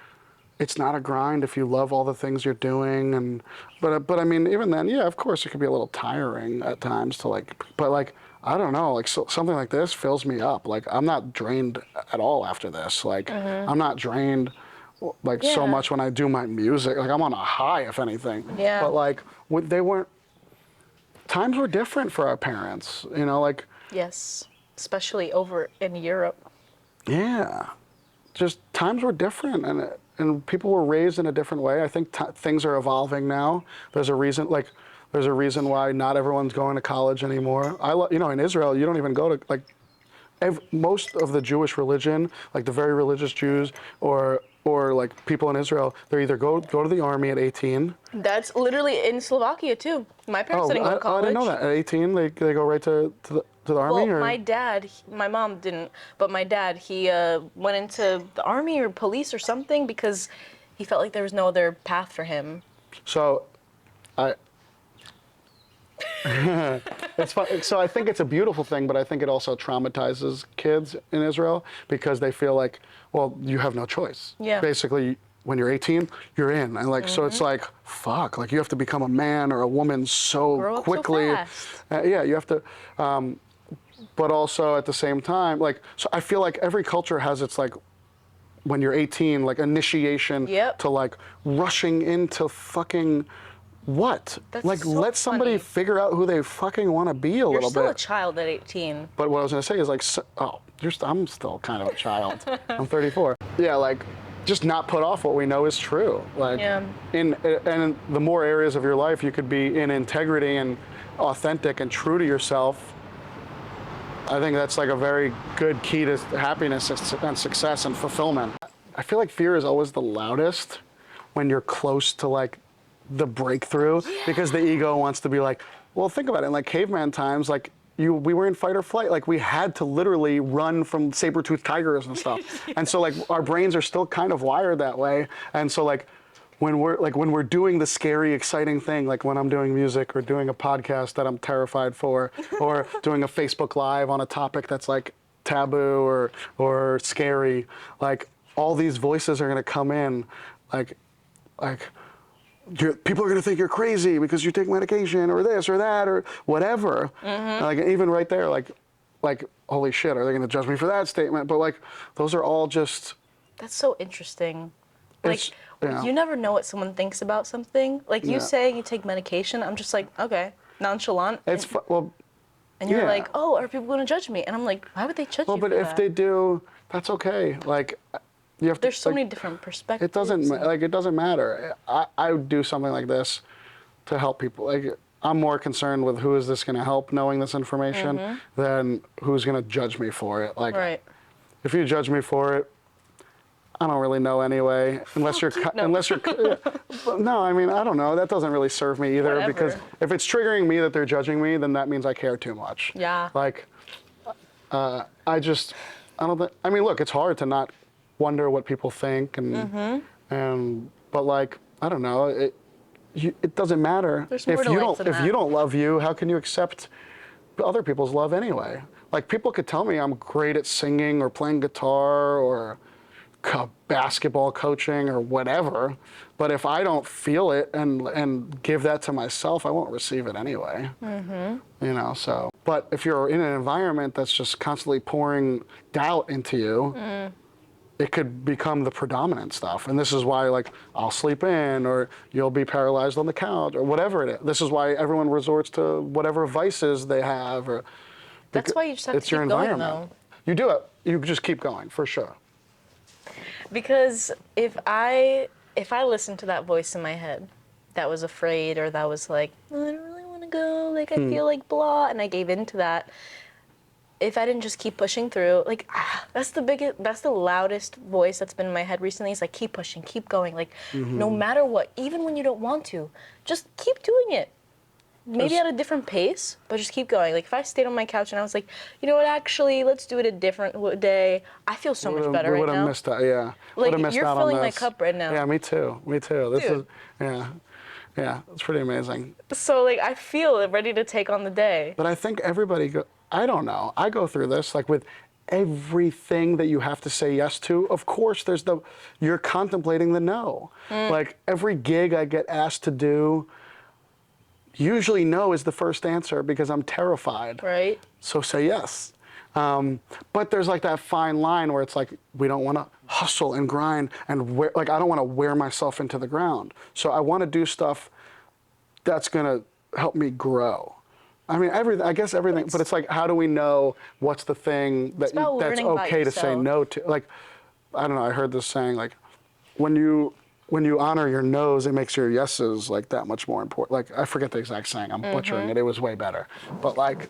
it's not a grind if you love all the things you're doing, but I mean, even then, yeah, of course, it can be a little tiring at times to like, but like, I don't know, like something like this fills me up. Like, I'm not drained at all after this. Like, I'm not drained like so much when I do my music. Like, I'm on a high, if anything. Yeah. But like, they weren't. times were different for our parents, you know, like. Yes, especially over in Europe. Yeah, just times were different, and people were raised in a different way. I think things are evolving now. There's a reason, like, there's a reason why not everyone's going to college anymore. You know, in Israel, you don't even go to, like, most of the Jewish religion, like the very religious Jews, or like people in Israel, they either go to the army at 18. That's literally in Slovakia too. My parents didn't go to college. I didn't know that. At 18, they go right to the army? Well, or? my dad, my mom didn't, but my dad, he went into the army or police or something because he felt like there was no other path for him. So, it's fun. So I think it's a beautiful thing, but I think it also traumatizes kids in Israel because they feel like, well, you have no choice. Yeah. Basically, when you're 18, you're in, and like so it's like fuck, like you have to become a man or a woman so quickly. Grow up so fast. Yeah, you have to. But also at the same time, like, so I feel like every culture has its like, when you're 18, like initiation to like rushing into fucking. What? That's like, so let somebody funny. figure out who they fucking want to be a little bit. You're still a child at 18. But what I was going to say is like, I'm still kind of a child. I'm 34. Yeah, like, just not put off what we know is true. Like, and the more areas of your life you could be in integrity and authentic and true to yourself, I think that's like a very good key to happiness and success and fulfillment. I feel like fear is always the loudest when you're close to like the breakthrough, because the ego wants to be like, well, think about it. In like caveman times, like we were in fight or flight. Like we had to literally run from saber-toothed tigers and stuff. And so like our brains are still kind of wired that way. And so like when we're doing the scary, exciting thing, like when I'm doing music or doing a podcast that I'm terrified for, or doing a Facebook Live on a topic that's like taboo or scary, like all these voices are gonna come in, like. People are going to think you're crazy because you take medication or this or that or whatever. Like even right there, like holy shit, are they going to judge me for that statement? But like those are all just. That's so interesting. Like Yeah. you never know what someone thinks about something. Like you say you take medication, I'm just like, okay, nonchalant. It's well. And you're like, oh, are people going to judge me? And I'm like, why would they judge you for Well, but if that? they do, that's okay. Like. You have There's to, so like, many different perspectives. It doesn't matter. I would do something like this to help people. Like I'm more concerned with who is this going to help knowing this information than who's going to judge me for it. Like if you judge me for it, I don't really know anyway. Unless you're no, I mean I don't know. That doesn't really serve me either. Whatever. Because if it's triggering me that they're judging me, then that means I care too much. Yeah. Like I don't think. I mean, look, it's hard to not wonder what people think but like I don't know, it doesn't matter if you don't love you. How can you accept other people's love anyway? Like people could tell me I'm great at singing or playing guitar or basketball coaching or whatever, but if I don't feel it and give that to myself, I won't receive it anyway. You know, so but if you're in an environment that's just constantly pouring doubt into you, it could become the predominant stuff. And this is why, like, I'll sleep in, or you'll be paralyzed on the couch, or whatever it is. This is why everyone resorts to whatever vices they have. Or that's why you just have to keep going, though. You do it. You just keep going, for sure. Because if I listened to that voice in my head that was afraid, or that was like, oh, I don't really want to go, like, I feel like blah, and I gave in to that, if I didn't just keep pushing through, like, that's the loudest voice that's been in my head recently. It's like, keep pushing, keep going. Like, no matter what, even when you don't want to, just keep doing it. Maybe at a different pace, but just keep going. Like, if I stayed on my couch and I was like, you know what, actually, let's do it a different day, I feel so much better right now. We would have missed that, yeah. Like, you're filling my cup right now. Yeah, me too. This is, yeah, it's pretty amazing. So, like, I feel ready to take on the day. But I think everybody I don't know. I go through this, like with everything that you have to say yes to. Of course, you're contemplating the no. Like every gig I get asked to do, usually no is the first answer because I'm terrified. Right. So say yes. But there's like that fine line where it's like, we don't want to hustle and grind and I don't want to wear myself into the ground. So I want to do stuff that's going to help me grow. I mean, everything. I guess everything. But it's like, how do we know what's the thing that's okay to say no to? Like, I don't know. I heard this saying, like, when you honor your no's, it makes your yeses like that much more important. Like, I forget the exact saying. I'm butchering it. It was way better. But like,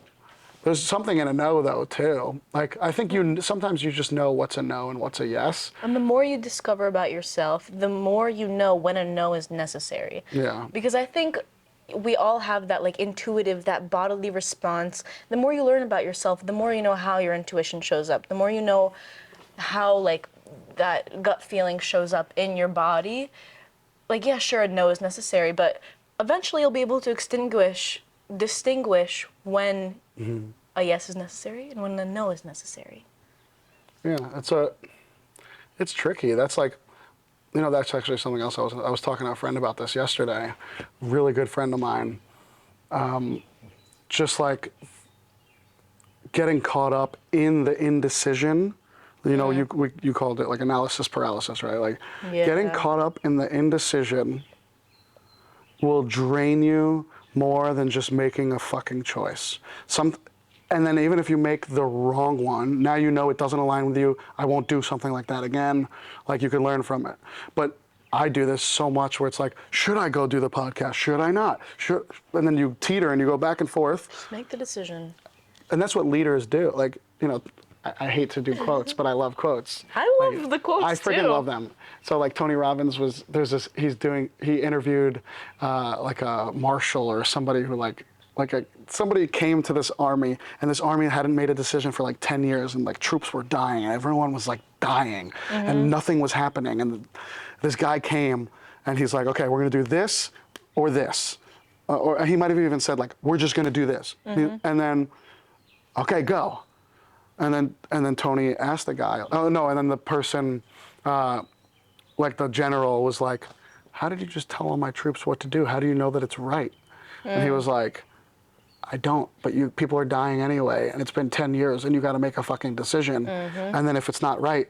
there's something in a no though too. Like, I think sometimes you just know what's a no and what's a yes. And the more you discover about yourself, the more you know when a no is necessary. Yeah. Because I think we all have that like intuitive, that bodily response. The more you learn about yourself, the more you know how your intuition shows up. The more you know how like that gut feeling shows up in your body. Like, yeah, sure, a no is necessary, but eventually you'll be able to distinguish when a yes is necessary and when a no is necessary. Yeah, it's tricky. That's like, that's actually something else. I was talking to a friend about this yesterday. Really good friend of mine. Just like getting caught up in the indecision. You called it like analysis paralysis, right? Like getting caught up in the indecision will drain you more than just making a fucking choice. And then even if you make the wrong one, now you know it doesn't align with you. I won't do something like that again. Like, you can learn from it. But I do this so much where it's like, should I go do the podcast? Should I not? And then you teeter and you go back and forth. Just make the decision. And that's what leaders do. Like, I hate to do quotes, but I love quotes. I love the quotes I freaking love them. So like Tony Robbins he interviewed like a marshal or somebody who somebody came to this army, and this army hadn't made a decision for like 10 years, and like troops were dying, and everyone was like dying, and nothing was happening. And this guy came, and he's like, okay, we're gonna do this or this. Or he might have even said like, we're just gonna do this. And then, okay, go. And then Tony asked the guy, oh no, and then the person, like the general was like, how did you just tell all my troops what to do? How do you know that it's right? And he was like, I don't, but people are dying anyway, and it's been 10 years, and you got to make a fucking decision. And then if it's not right,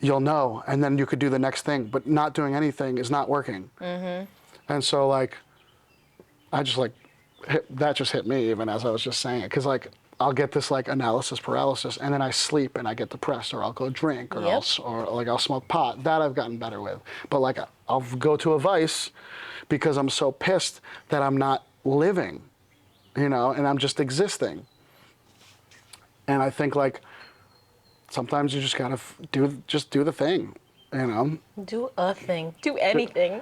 you'll know, and then you could do the next thing. But not doing anything is not working. And so like, I just like, that just hit me even as I was just saying it, because like, I'll get this like analysis paralysis, and then I sleep and I get depressed, or I'll go drink, or I'll smoke pot. That I've gotten better with. But like, I'll go to a vice because I'm so pissed that I'm not living, and I'm just existing. And I think like sometimes you just gotta do the thing, Do a thing. Do anything.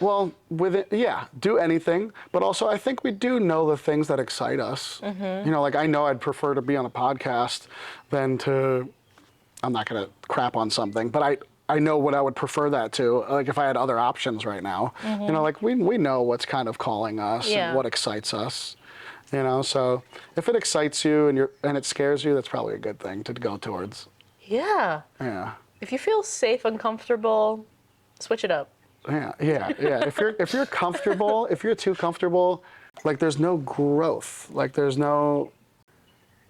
Well, with it, yeah, do anything. But also, I think we do know the things that excite us. Like I know I'd prefer to be on a podcast than to. I'm not gonna crap on something, but I know what I would prefer that to. Like if I had other options right now, like we know what's kind of calling us and what excites us. So if it excites you and it scares you, that's probably a good thing to go towards. Yeah. Yeah. If you feel safe and comfortable, switch it up. Yeah. If you're comfortable, if you're too comfortable, like there's no growth. Like there's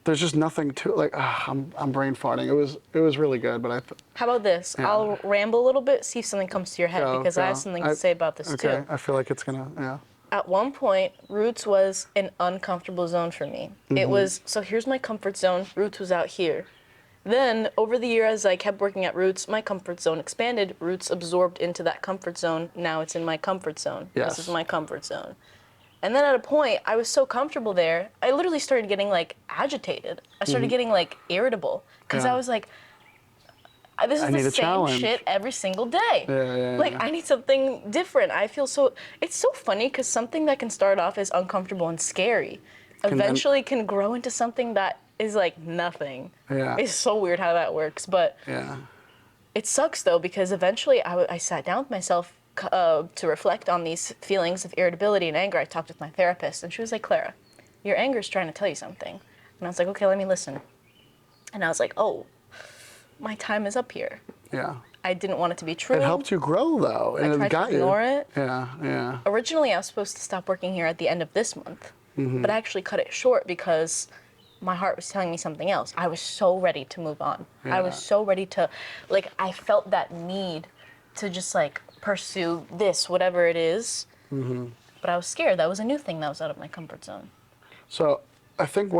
just nothing to like. I'm brain farting. It was really good, but How about this? Yeah. I'll ramble a little bit, see if something comes to your head, because I have something to say about this too. Okay, I feel like it's gonna. Yeah. At one point, Roots was an uncomfortable zone for me. It was, so here's my comfort zone. Roots was out here. Then, over the year, as I kept working at Roots, my comfort zone expanded. Roots absorbed into that comfort zone. Now it's in my comfort zone. Yes. This is my comfort zone. And then at a point, I was so comfortable there, I literally started getting, like, agitated. I started getting, like, irritable. Because I was like, this is the same shit every single day. Like, I need something different. I feel so... It's so funny, because something that can start off as uncomfortable and scary eventually can grow into something that is like nothing. Yeah. It's so weird how that works, but it sucks though, because eventually I sat down with myself to reflect on these feelings of irritability and anger. I talked with my therapist, and she was like, Clara, your anger is trying to tell you something. And I was like, okay, let me listen. And I was like, oh, my time is up here. Yeah. I didn't want it to be true. It helped you grow though, and I tried to ignore it. Yeah. Originally, I was supposed to stop working here at the end of this month, but I actually cut it short because my heart was telling me something else. I was so ready to move on. I was so ready to, like, I felt that need to just, like, pursue this, whatever it is. But I was scared. That was a new thing that was out of my comfort zone. So I think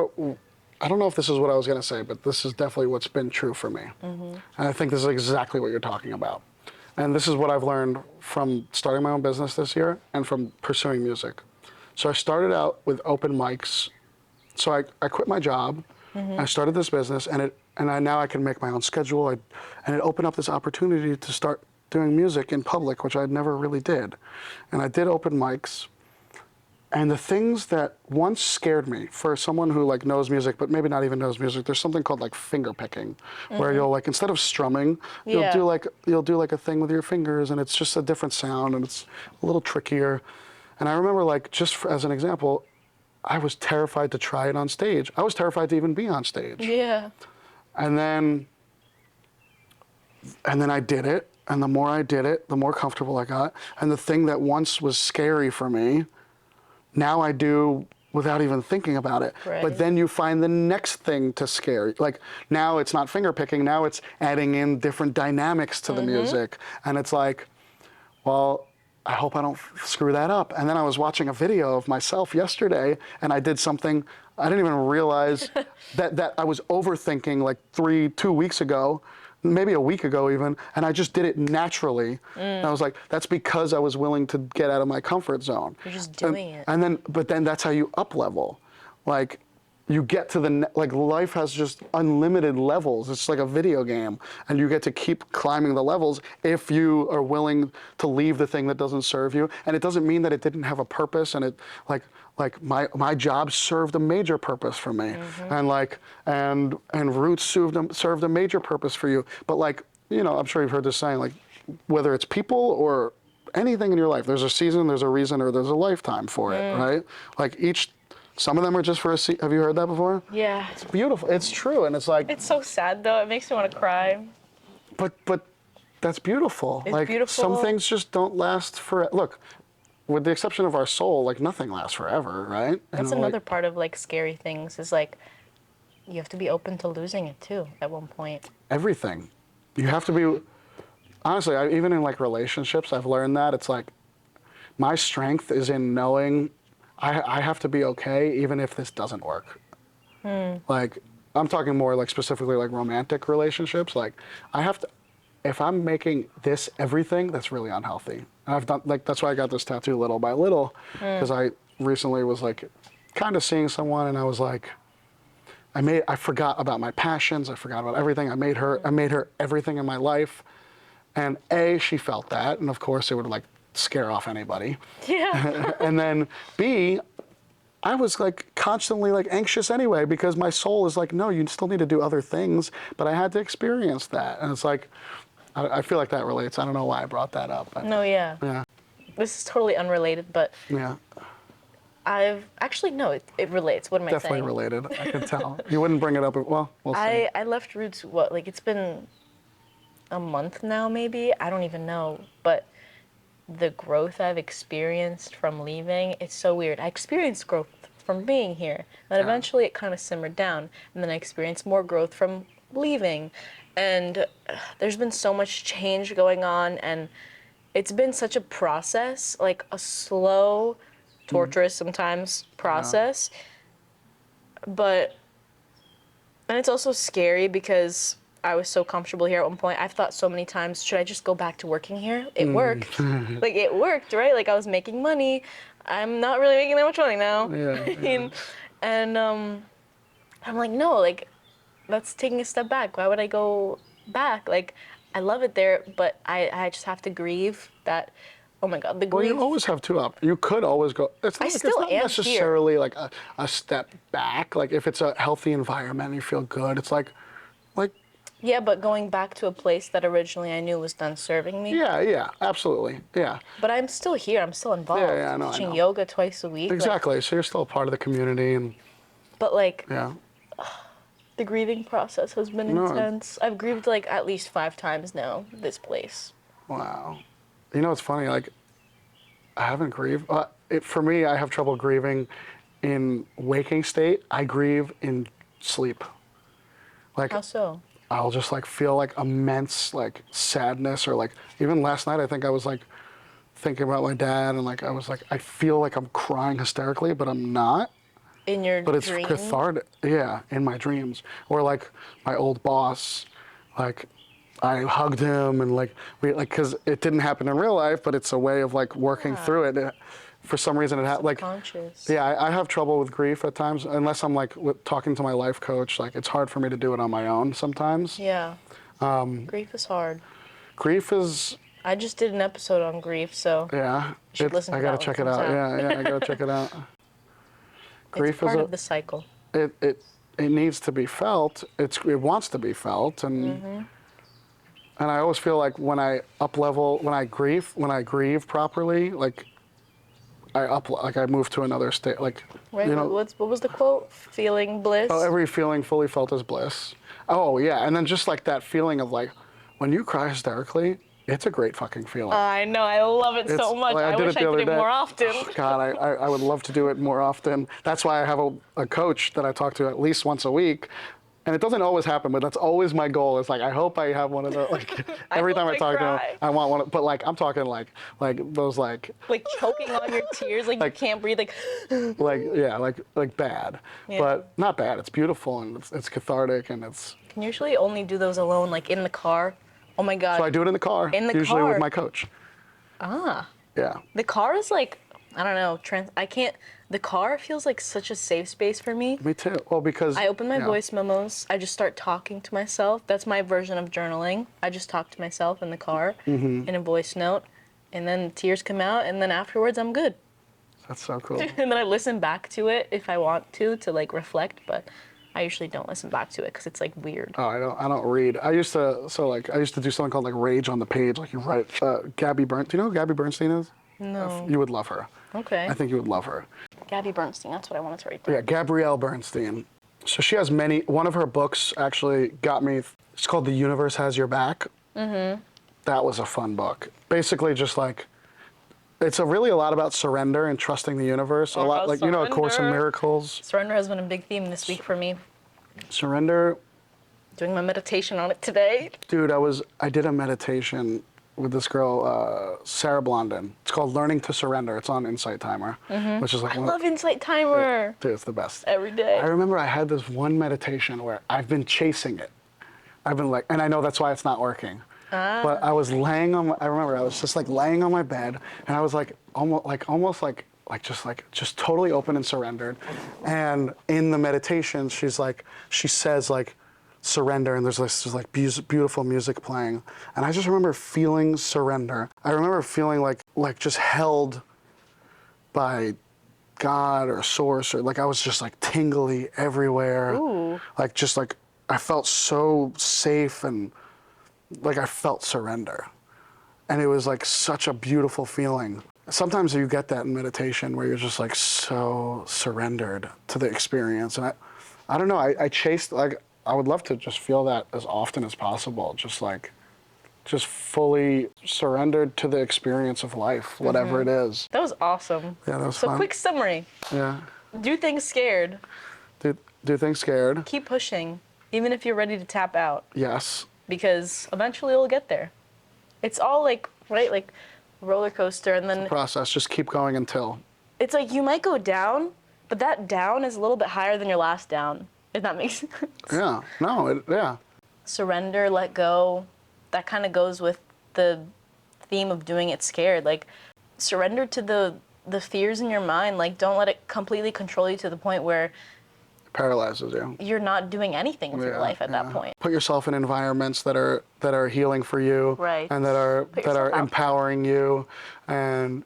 I don't know if this is what I was going to say, but this is definitely what's been true for me. And I think this is exactly what you're talking about. And this is what I've learned from starting my own business this year and from pursuing music. So I started out with open mics. So I quit my job. I started this business, and now I can make my own schedule. And it opened up this opportunity to start doing music in public, which I never really did. And I did open mics. And the things that once scared me, for someone who like knows music, but maybe not even knows music, there's something called like finger picking, where you'll like, instead of strumming, you'll do like a thing with your fingers, and it's just a different sound, and it's a little trickier. And I remember, like, just as an example, I was terrified to try it on stage. I was terrified to even be on stage. Yeah. And then I did it, and the more I did it, the more comfortable I got. And the thing that once was scary for me, now I do without even thinking about it. Right. But then you find the next thing to scare you. Like, now it's not finger picking, now it's adding in different dynamics to the music. And it's like, well, I hope I don't screw that up. And then I was watching a video of myself yesterday, and I did something I didn't even realize that I was overthinking like 2 weeks ago, maybe a week ago even, and I just did it naturally. And I was like, that's because I was willing to get out of my comfort zone. You're just doing it. But then that's how you up level. Like, you get to like, life has just unlimited levels. It's like a video game, and you get to keep climbing the levels if you are willing to leave the thing that doesn't serve you. And it doesn't mean that it didn't have a purpose, and it like my job served a major purpose for me, and Roots served a major purpose for you. But, like, you know, I'm sure you've heard this saying, like, whether it's people or anything in your life, there's a season, there's a reason, or there's a lifetime for it, right? Like, some of them are just for a season. Have you heard that before? Yeah. It's beautiful. It's true, and it's like. It's so sad though. It makes me want to cry. But that's beautiful. It's like, beautiful. Some things just don't last forever. Look, with the exception of our soul, like, nothing lasts forever, right? That's another part of, like, scary things is, like, you have to be open to losing it too at one point. Everything. You have to be. Honestly, even in, like, relationships, I've learned that it's like my strength is in knowing I have to be okay even if this doesn't work. Like, I'm talking more like specifically like romantic relationships. Like, I have to, if I'm making this everything, that's really unhealthy. And I've done, like, that's why I got this tattoo little by little, because I recently was like kind of seeing someone, and I was like, I forgot about my passions, I forgot about everything. I made her everything in my life. And A, she felt that, and of course it would like scare off anybody. Yeah. And then B, I was like constantly like anxious anyway, because my soul is like, no, you still need to do other things. But I had to experience that. And it's like, I feel like that relates. I don't know why I brought that up. But, No, yeah. Yeah. This is totally unrelated, but Yeah. it relates. What am I saying? Definitely related. I can tell. You wouldn't bring it up. Well, we'll see. I left Roots, it's been a month now, maybe? I don't even know. But the growth I've experienced from leaving, it's so weird. I experienced growth from being here, but eventually it kind of simmered down, and then I experienced more growth from leaving. And there's been so much change going on, and it's been such a process, like a slow, torturous sometimes process. And it's also scary because I was so comfortable here at one point. I've thought so many times, should I just go back to working here? It worked. Like, it worked, right? Like, I was making money. I'm not really making that much money now. Yeah. And I'm like, no, like, that's taking a step back. Why would I go back? Like, I love it there, but I just have to grieve that, oh my God, the grief. Well, you always have two up. You could always go. It's not, still it's not am necessarily like a step back. Like, if it's a healthy environment and you feel good, it's like. Yeah, but going back to a place that originally I knew was done serving me. Yeah, absolutely, yeah. But I'm still here. I'm still involved. Yeah, I know. Teaching yoga twice a week. Exactly. So you're still a part of the community, and. But like. Yeah. The grieving process has been intense. I've grieved like at least 5 times now. This place. Wow. You know, it's funny. Like, I haven't grieved. For me, I have trouble grieving in waking state. I grieve in sleep. Like. How so? I'll just like feel like immense like sadness, or like even last night I think I was like thinking about my dad, and like I was like, I feel like I'm crying hysterically, but I'm not. In your but it's dreams? cathartic. Yeah, in my dreams. Or like my old boss, like I hugged him and like because it didn't happen in real life, but it's a way of like working through it. For some reason, it happened. Like, yeah, I have trouble with grief at times, unless I'm like talking to my life coach. Like, it's hard for me to do it on my own sometimes. Yeah. Grief is hard. Grief is. I just did an episode on grief, so Yeah, you should listen to I that gotta when check it it comes out. out. Yeah, I gotta check it out. Grief it's part is of the cycle. It needs to be felt. It wants to be felt, and I always feel like when I when I grieve properly, like I move to another state. Like, Right. you know, what was the quote? Feeling bliss. oh, every feeling fully felt is bliss. Oh yeah, and then just like that feeling of like when you cry hysterically, it's a great fucking feeling. I know. I love it so much. Like, I wish I could do it more often. Oh, God, I would love to do it more often. That's why I have a coach that I talk to at least once a week. And it doesn't always happen, but that's always my goal. It's like, I hope I have one of those, like, every time I talk to him, I want one, but like, I'm talking like those like choking on your tears, like you can't breathe, yeah, like bad, Yeah. but not bad. It's beautiful and it's cathartic and it's. Can usually only do those alone, like in the car. Oh my God. So I do it in the car. Usually with my coach. Ah. Yeah. The car is like, I don't know, the car feels like such a safe space for me. Me too. Well, because I open my voice memos. I just start talking to myself. That's my version of journaling. I just talk to myself in the car in a voice note, and then tears come out, and then afterwards I'm good. That's so cool. And then I listen back to it if I want to like reflect, but I usually don't listen back to it because it's like weird. Oh, I don't read. I used to do something called like Rage on the Page. Like you write. Gabby Bernstein. Do you know who Gabby Bernstein is? No. You would love her. Okay. I think you would love her. Gabby Bernstein. That's what I wanted to write down. Yeah, Gabrielle Bernstein. So she has many. One of her books actually got me. It's called The Universe Has Your Back. Mm-hmm. That was a fun book. Basically, just like. It's really a lot about surrender and trusting the universe. A lot like surrender. A Course in Miracles. Surrender has been a big theme this week for me. Surrender. Doing my meditation on it today. Dude, I did a meditation with this girl, Sarah Blondin. It's called Learning to Surrender. It's on Insight Timer, which is like I love Insight Timer. Dude, it's the best. Every day. I remember I had this one meditation where I've been chasing it. I've been like, and I know that's why it's not working. But I was laying on. I remember I was just like laying on my bed, and I was like almost like just totally open and surrendered. And in the meditation, she says like surrender, and there's this like beautiful music playing, and I just remember feeling surrender. I remember feeling like just held by God or source, or like I was just like tingly everywhere. Ooh. Like just like I felt so safe and like I felt surrender. And it was like such a beautiful feeling. Sometimes you get that in meditation where you're just like so surrendered to the experience. And I don't know, I chased, like, I would love to just feel that as often as possible. Just fully surrendered to the experience of life, whatever it is. That was awesome. Yeah, that was so fun. Quick summary. Yeah. Do things scared. Do things scared. Keep pushing, even if you're ready to tap out. Yes. Because eventually you'll get there. It's all like, right, like roller coaster, and then Process, just keep going until. It's like you might go down, but that down is a little bit higher than your last down, if that makes sense. Yeah, no, yeah. Surrender, let go. That kind of goes with the theme of doing it scared. Like, surrender to the fears in your mind. Like, don't let it completely control you to the point where Paralyzes you. you're not doing anything with your life at that point. Put yourself in environments that are healing for you, Right. And that are out empowering you, and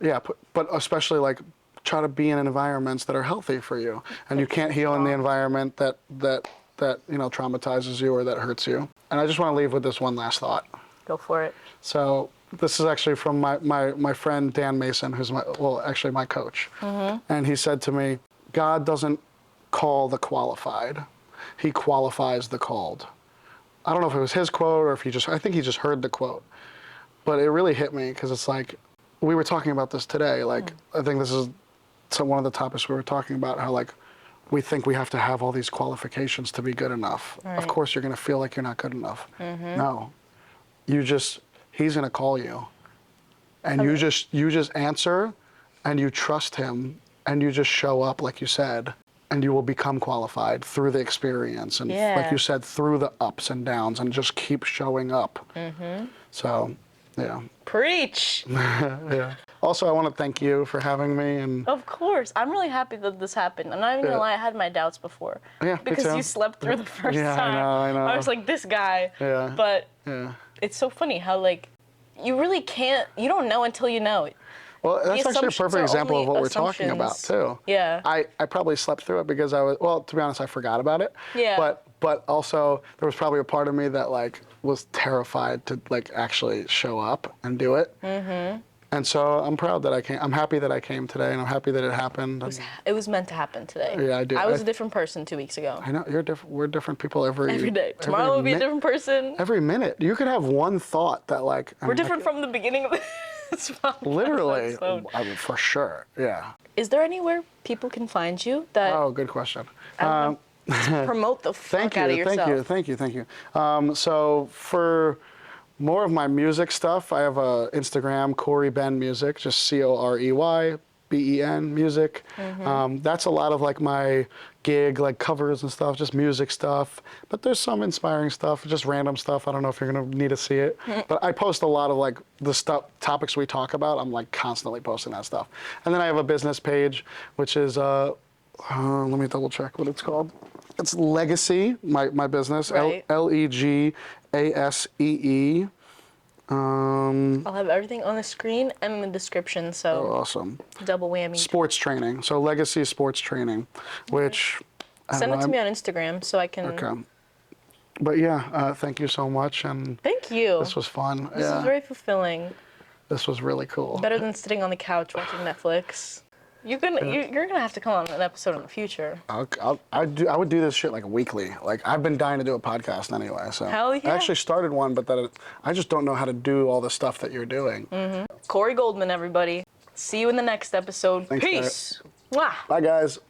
but especially like try to be in environments that are healthy for you. And you can't heal in the environment that traumatizes you or that hurts you. And I just want to leave with this one last thought. Go for it. So this is actually from my friend Dan Mason, who's my coach, and he said to me, God doesn't call the qualified, he qualifies the called. I don't know if it was his quote or if I think he just heard the quote, but it really hit me because it's like, we were talking about this today, like, I think this is one of the topics we were talking about, how like, we think we have to have all these qualifications to be good enough. Right. Of course you're gonna feel like you're not good enough. No, he's gonna call you, and you just answer, and you trust him, and you just show up like you said, and you will become qualified through the experience. And like you said, through the ups and downs, and just keep showing up. So, yeah. Preach. Yeah. Also, I want to thank you for having me. And of course. I'm really happy that this happened. I'm not even going to lie, I had my doubts before. Yeah, because you slept through the first time. I know. I was like, this guy. Yeah. But it's so funny how, like, you really can't, you don't know until you know. Well, that's actually a perfect example of what we're talking about, too. Yeah. I probably slept through it because well, to be honest, I forgot about it. Yeah. But also, there was probably a part of me that, like, was terrified to, like, actually show up and do it. And so I'm proud that I came. I'm happy that I came today, and I'm happy that it happened. It was meant to happen today. Yeah, I do. I was a different person 2 weeks ago. I know, you're different. We're different people every day. Tomorrow will be a different person. Every minute. You could have one thought that, like... We're different from the beginning of this podcast. Literally. I mean, for sure, yeah. Is there anywhere people can find you? Oh, good question. Promote the fuck out of yourself. Thank you. So for more of my music stuff, I have a Instagram, coreybenmusic, just COREYBEN music. That's a lot of like my gig, like covers and stuff, just music stuff. But there's some inspiring stuff, just random stuff. I don't know if you're gonna need to see it. But I post a lot of like the topics we talk about. I'm like constantly posting that stuff. And then I have a business page, which is, let me double check what it's called. It's Legacy, my business, right. LEGASEE. I'll have everything on the screen and in the description, so awesome. Double whammy. Sports training, so Legacy Sports Training, which... Send it to me on Instagram so I can... Okay. But yeah, thank you so much, and... Thank you. This was fun. This was very fulfilling. This was really cool. Better than sitting on the couch watching Netflix. You're gonna have to come on an episode in the future. I would do this shit like weekly. Like I've been dying to do a podcast anyway. So hell yeah. I actually started one, but I just don't know how to do all the stuff that you're doing. Corey Goldman, everybody. See you in the next episode. Thanks, Peace. Mwah. Bye, guys.